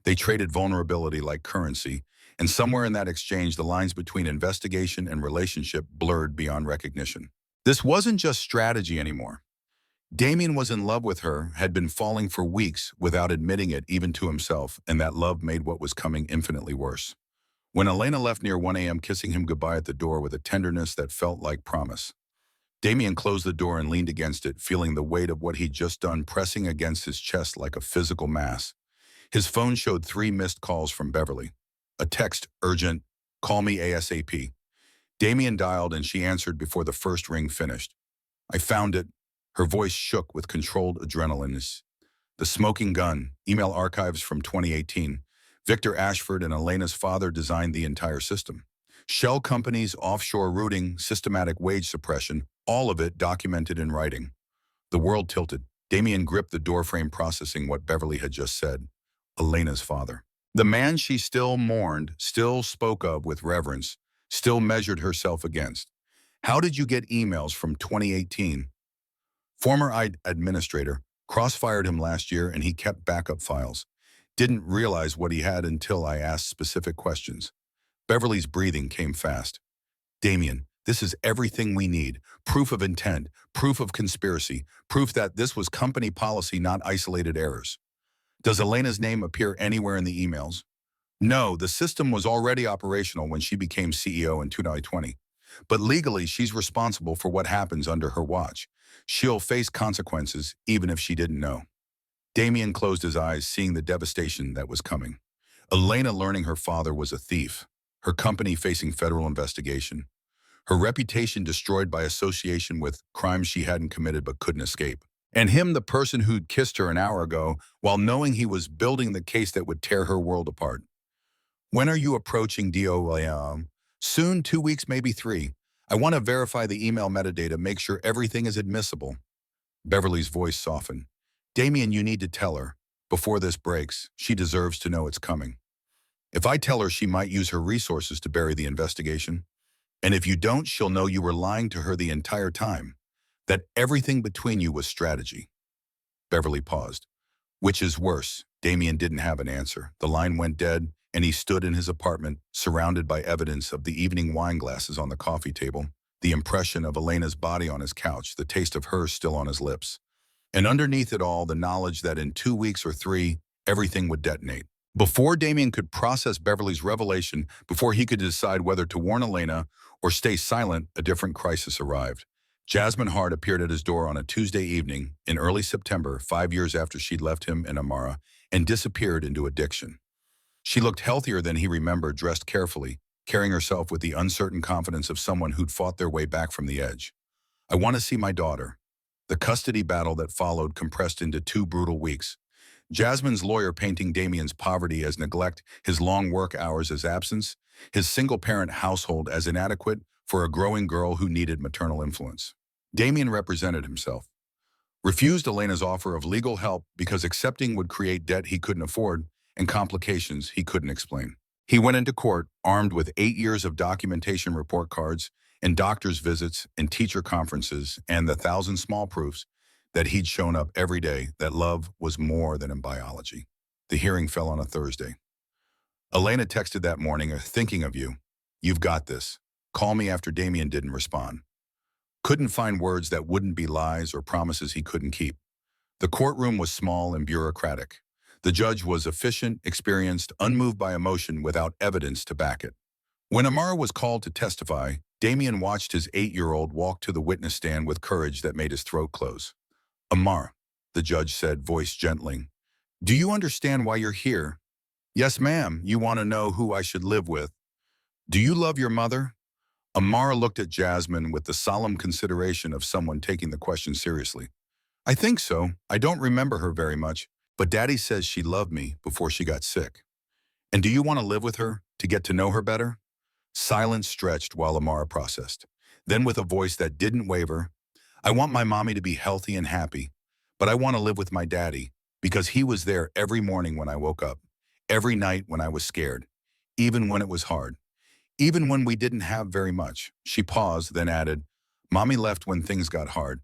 Speaker 1: They traded vulnerability like currency, and somewhere in that exchange, the lines between investigation and relationship blurred beyond recognition. This wasn't just strategy anymore. Damien was in love with her, had been falling for weeks without admitting it even to himself, and that love made what was coming infinitely worse. When Elena left near 1 a.m., kissing him goodbye at the door with a tenderness that felt like promise, Damien closed the door and leaned against it, feeling the weight of what he'd just done pressing against his chest like a physical mass. His phone showed 3 missed calls from Beverly. A text, urgent, call me ASAP. Damien dialed and she answered before the first ring finished. I found it. Her voice shook with controlled adrenaline. The Smoking Gun, email archives from 2018. Victor Ashford and Elena's father designed the entire system. Shell companies, offshore routing, systematic wage suppression, all of it documented in writing. The world tilted. Damien gripped the doorframe, processing what Beverly had just said. Elena's father. The man she still mourned, still spoke of with reverence, still measured herself against. How did you get emails from 2018? Former administrator, crossfired him last year and he kept backup files. Didn't realize what he had until I asked specific questions. Beverly's breathing came fast. Damien, this is everything we need. Proof of intent, proof of conspiracy, proof that this was company policy, not isolated errors. Does Elena's name appear anywhere in the emails? No, the system was already operational when she became CEO in 2020. But legally, she's responsible for what happens under her watch. She'll face consequences, even if she didn't know. Damien closed his eyes, seeing the devastation that was coming. Elena learning her father was a thief, her company facing federal investigation, her reputation destroyed by association with crimes she hadn't committed but couldn't escape. And him, the person who'd kissed her an hour ago, while knowing he was building the case that would tear her world apart. When are you approaching DOA? Soon, 2 weeks, maybe 3. I want to verify the email metadata, make sure everything is admissible. Beverly's voice softened. Damien, you need to tell her. Before this breaks, she deserves to know it's coming. If I tell her, she might use her resources to bury the investigation. And if you don't, she'll know you were lying to her the entire time. That everything between you was strategy. Beverly paused. Which is worse? Damien didn't have an answer. The line went dead, and he stood in his apartment, surrounded by evidence of the evening wine glasses on the coffee table, the impression of Elena's body on his couch, the taste of hers still on his lips. And underneath it all, the knowledge that in 2 weeks or 3, everything would detonate. Before Damien could process Beverly's revelation, before he could decide whether to warn Elena or stay silent, a different crisis arrived. Jasmine Hart appeared at his door on a Tuesday evening in early September, 5 years after she'd left him in Amara, and disappeared into addiction. She looked healthier than he remembered, dressed carefully, carrying herself with the uncertain confidence of someone who'd fought their way back from the edge. I want to see my daughter. The custody battle that followed compressed into 2 brutal weeks. Jasmine's lawyer painting Damien's poverty as neglect, his long work hours as absence, his single-parent household as inadequate for a growing girl who needed maternal influence. Damien represented himself, refused Elena's offer of legal help because accepting would create debt he couldn't afford and complications he couldn't explain. He went into court armed with 8 years of documentation, report cards, and doctor's visits and teacher conferences and the thousand small proofs that he'd shown up every day that love was more than in biology. The hearing fell on a Thursday. Elena texted that morning, thinking of you. You've got this. Call me after Damien didn't respond. Couldn't find words that wouldn't be lies or promises he couldn't keep. The courtroom was small and bureaucratic. The judge was efficient, experienced, unmoved by emotion without evidence to back it. When Amara was called to testify, Damien watched his 8-year-old walk to the witness stand with courage that made his throat close. Amara, the judge said, voice gentling, do you understand why you're here? Yes, ma'am. You want to know who I should live with. Do you love your mother? Amara looked at Jasmine with the solemn consideration of someone taking the question seriously. I think so. I don't remember her very much, but Daddy says she loved me before she got sick. And do you want to live with her, to get to know her better? Silence stretched while Amara processed. Then with a voice that didn't waver, I want my mommy to be healthy and happy, but I want to live with my daddy because he was there every morning when I woke up, every night when I was scared, even when it was hard, even when we didn't have very much. She paused, then added, Mommy left when things got hard.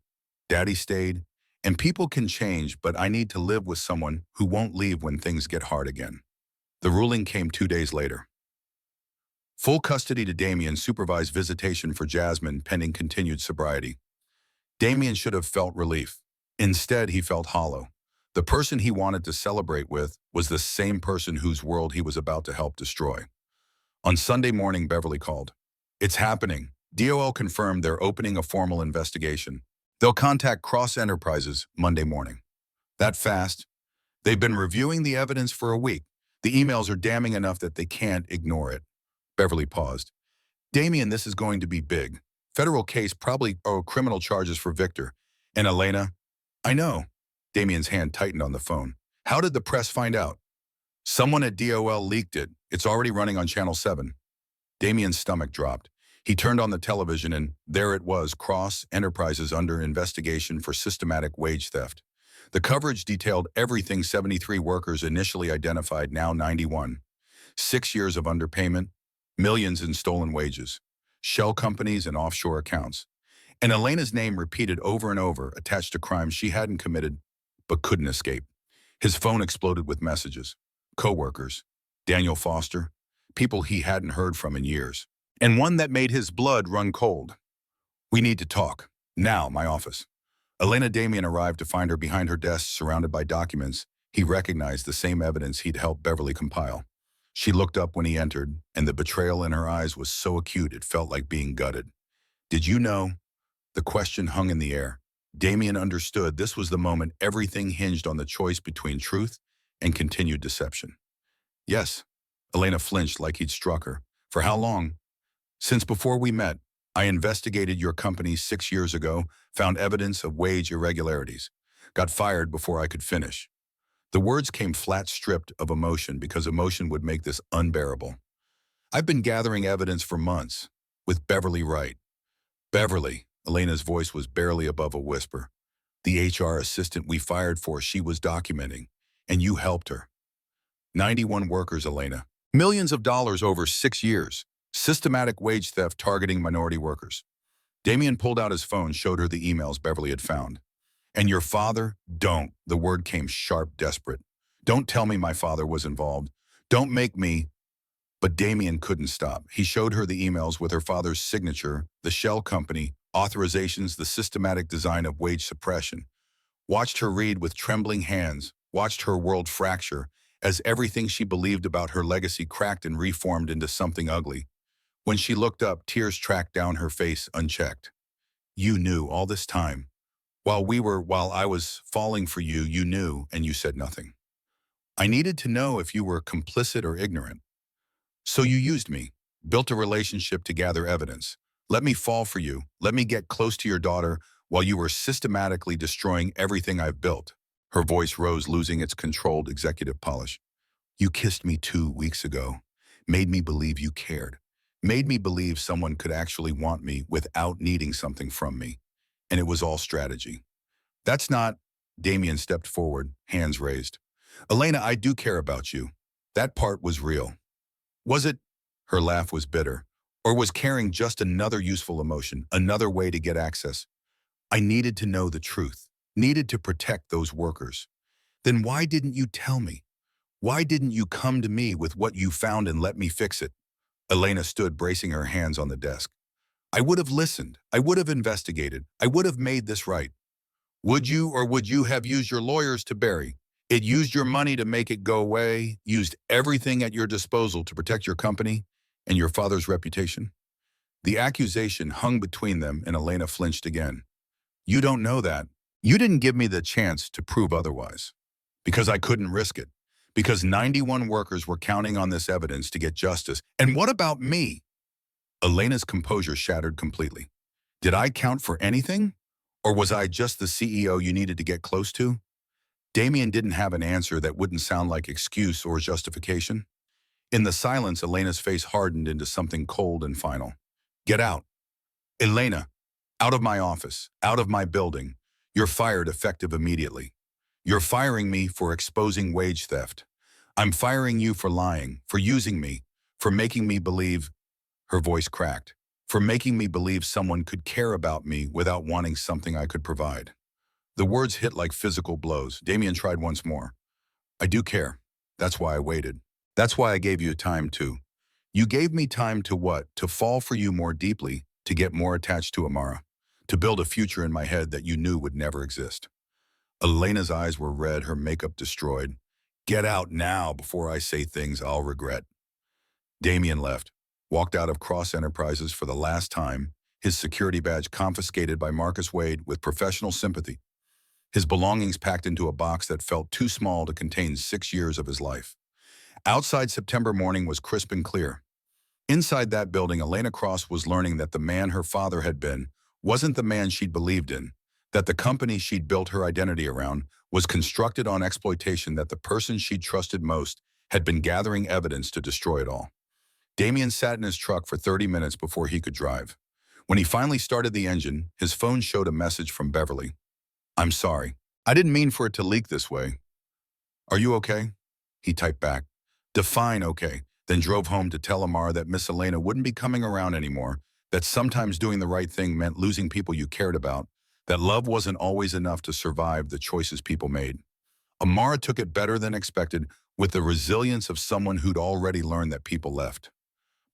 Speaker 1: Daddy stayed, and people can change, but I need to live with someone who won't leave when things get hard again. The ruling came 2 days later. Full custody to Damien, supervised visitation for Jasmine pending continued sobriety. Damien should have felt relief. Instead, he felt hollow. The person he wanted to celebrate with was the same person whose world he was about to help destroy. On Sunday morning, Beverly called. It's happening. DOL confirmed they're opening a formal investigation. They'll contact Cross Enterprises Monday morning. That fast? They've been reviewing the evidence for a week. The emails are damning enough that they can't ignore it. Beverly paused. Damien, this is going to be big. Federal case, probably criminal charges for Victor. And Elena? I know. Damien's hand tightened on the phone. How did the press find out? Someone at DOL leaked it. It's already running on Channel 7. Damien's stomach dropped. He turned on the television and there it was, Cross Enterprises under investigation for systematic wage theft. The coverage detailed everything: 73 workers initially identified, now 91. 6 years of underpayment, millions in stolen wages, shell companies and offshore accounts. And Elena's name repeated over and over, attached to crimes she hadn't committed but couldn't escape. His phone exploded with messages. Co-workers, Daniel Foster, people he hadn't heard from in years. And one that made his blood run cold. We need to talk. Now, my office. Elena. Damien arrived to find her behind her desk, surrounded by documents. He recognized the same evidence he'd helped Beverly compile. She looked up when he entered, and the betrayal in her eyes was so acute it felt like being gutted. Did you know? The question hung in the air. Damien understood this was the moment everything hinged on the choice between truth and continued deception. Yes. Elena flinched like he'd struck her. For how long? Since before we met. I investigated your company 6 years ago, found evidence of wage irregularities. Got fired before I could finish. The words came flat, stripped of emotion, because emotion would make this unbearable. I've been gathering evidence for months, with Beverly Wright. Beverly, Elena's voice was barely above a whisper. The HR assistant we fired for, she was documenting, and you helped her. 91 workers, Elena. Millions of dollars over 6 years. Systematic wage theft targeting minority workers. Damien pulled out his phone, showed her the emails Beverly had found. And your father? Don't. The word came sharp, desperate. Don't tell me my father was involved. Don't make me. But Damien couldn't stop. He showed her the emails with her father's signature, the shell company, authorizations, the systematic design of wage suppression. Watched her read with trembling hands, watched her world fracture as everything she believed about her legacy cracked and reformed into something ugly. When she looked up, tears tracked down her face unchecked. You knew all this time. While I was falling for you, you knew and you said nothing. I needed to know if you were complicit or ignorant. So you used me, built a relationship to gather evidence. Let me fall for you. Let me get close to your daughter while you were systematically destroying everything I've built. Her voice rose, losing its controlled executive polish. You kissed me 2 weeks ago, made me believe you cared, made me believe someone could actually want me without needing something from me. And it was all strategy. That's not, Damien stepped forward, hands raised. Elena, I do care about you. That part was real. Was it? Her laugh was bitter. Or was caring just another useful emotion, another way to get access? I needed to know the truth, needed to protect those workers. Then why didn't you tell me? Why didn't you come to me with what you found and let me fix it? Elena stood, bracing her hands on the desk. I would have listened. I would have investigated. I would have made this right. Would you, or would you have used your lawyers to bury it, used your money to make it go away, used everything at your disposal to protect your company and your father's reputation? The accusation hung between them, and Elena flinched again. You don't know that. You didn't give me the chance to prove otherwise. Because I couldn't risk it. Because 91 workers were counting on this evidence to get justice. And what about me? Elena's composure shattered completely. Did I count for anything? Or was I just the CEO you needed to get close to? Damien didn't have an answer that wouldn't sound like excuse or justification. In the silence, Elena's face hardened into something cold and final. Get out. Elena, out of my office, out of my building. You're fired effective immediately. You're firing me for exposing wage theft. I'm firing you for lying, for using me, for making me believe, her voice cracked, for making me believe someone could care about me without wanting something I could provide. The words hit like physical blows. Damien tried once more. I do care. That's why I waited. That's why I gave you time to. You gave me time to what? To fall for you more deeply, to get more attached to Amara, to build a future in my head that you knew would never exist. Elena's eyes were red, her makeup destroyed. Get out now before I say things I'll regret. Damien left, walked out of Cross Enterprises for the last time, his security badge confiscated by Marcus Wade with professional sympathy, his belongings packed into a box that felt too small to contain 6 years of his life. Outside, September morning was crisp and clear. Inside that building, Elena Cross was learning that the man her father had been wasn't the man she'd believed in, that the company she'd built her identity around was constructed on exploitation, that the person she'd trusted most had been gathering evidence to destroy it all. Damien sat in his truck for 30 minutes before he could drive. When he finally started the engine, his phone showed a message from Beverly. I'm sorry. I didn't mean for it to leak this way. Are you okay? He typed back. Define okay, then drove home to tell Amara that Miss Elena wouldn't be coming around anymore, that sometimes doing the right thing meant losing people you cared about, that love wasn't always enough to survive the choices people made. Amara took it better than expected, with the resilience of someone who'd already learned that people left.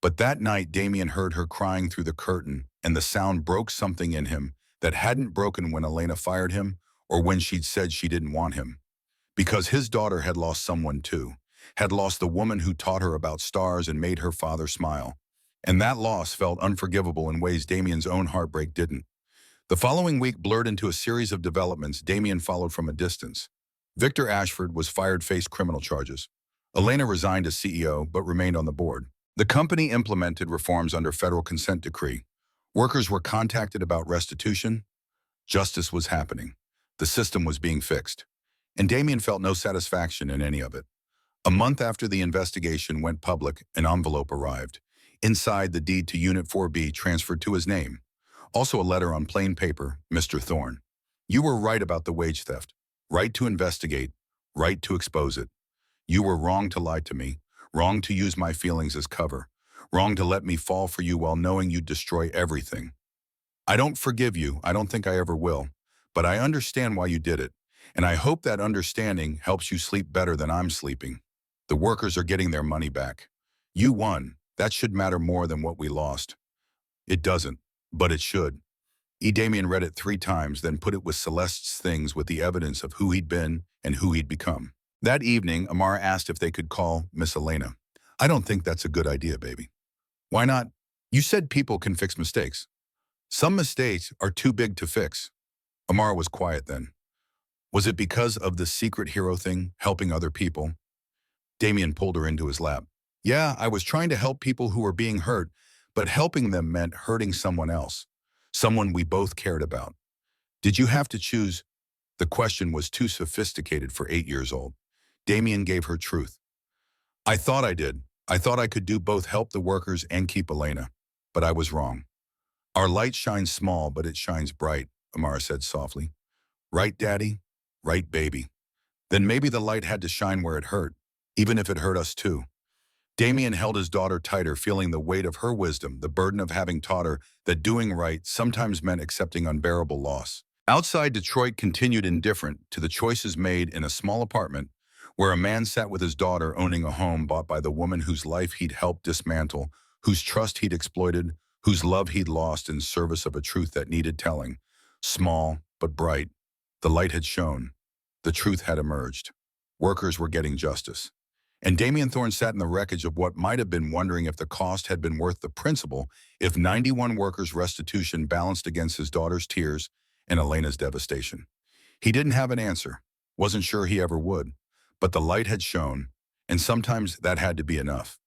Speaker 1: But that night, Damien heard her crying through the curtain, and the sound broke something in him that hadn't broken when Elena fired him or when she'd said she didn't want him. Because his daughter had lost someone too, had lost the woman who taught her about stars and made her father smile. And that loss felt unforgivable in ways Damien's own heartbreak didn't. The following week blurred into a series of developments Damien followed from a distance. Victor Ashford was fired, faced criminal charges. Elena resigned as CEO but remained on the board. The company implemented reforms under federal consent decree. Workers were contacted about restitution. Justice was happening. The system was being fixed. And Damien felt no satisfaction in any of it. A month after the investigation went public, an envelope arrived. Inside, the deed to Unit 4B transferred to his name. Also a letter on plain paper, Mr. Thorne. You were right about the wage theft. Right to investigate. Right to expose it. You were wrong to lie to me. Wrong to use my feelings as cover. Wrong to let me fall for you while knowing you'd destroy everything. I don't forgive you. I don't think I ever will. But I understand why you did it. And I hope that understanding helps you sleep better than I'm sleeping. The workers are getting their money back. You won. That should matter more than what we lost. It doesn't, but it should. Damien read it 3 times, then put it with Celeste's things with the evidence of who he'd been and who he'd become. That evening, Amara asked if they could call Miss Elena. I don't think that's a good idea, baby. Why not? You said people can fix mistakes. Some mistakes are too big to fix. Amara was quiet then. Was it because of the secret hero thing, helping other people? Damien pulled her into his lap. Yeah, I was trying to help people who were being hurt, but helping them meant hurting someone else, someone we both cared about. Did you have to choose? The question was too sophisticated for 8 years old. Damien gave her truth. I thought I did. I thought I could do both, help the workers and keep Elena. But I was wrong. Our light shines small, but it shines bright, Amara said softly. Right, Daddy? Right, baby. Then maybe the light had to shine where it hurt, even if it hurt us too. Damien held his daughter tighter, feeling the weight of her wisdom, the burden of having taught her that doing right sometimes meant accepting unbearable loss. Outside, Detroit continued indifferent to the choices made in a small apartment where a man sat with his daughter owning a home bought by the woman whose life he'd helped dismantle, whose trust he'd exploited, whose love he'd lost in service of a truth that needed telling. Small, but bright. The light had shone. The truth had emerged. Workers were getting justice. And Damien Thorne sat in the wreckage of what might have been, wondering if the cost had been worth the principle, if 91 workers' restitution balanced against his daughter's tears and Elena's devastation. He didn't have an answer, wasn't sure he ever would, but the light had shone, and sometimes that had to be enough.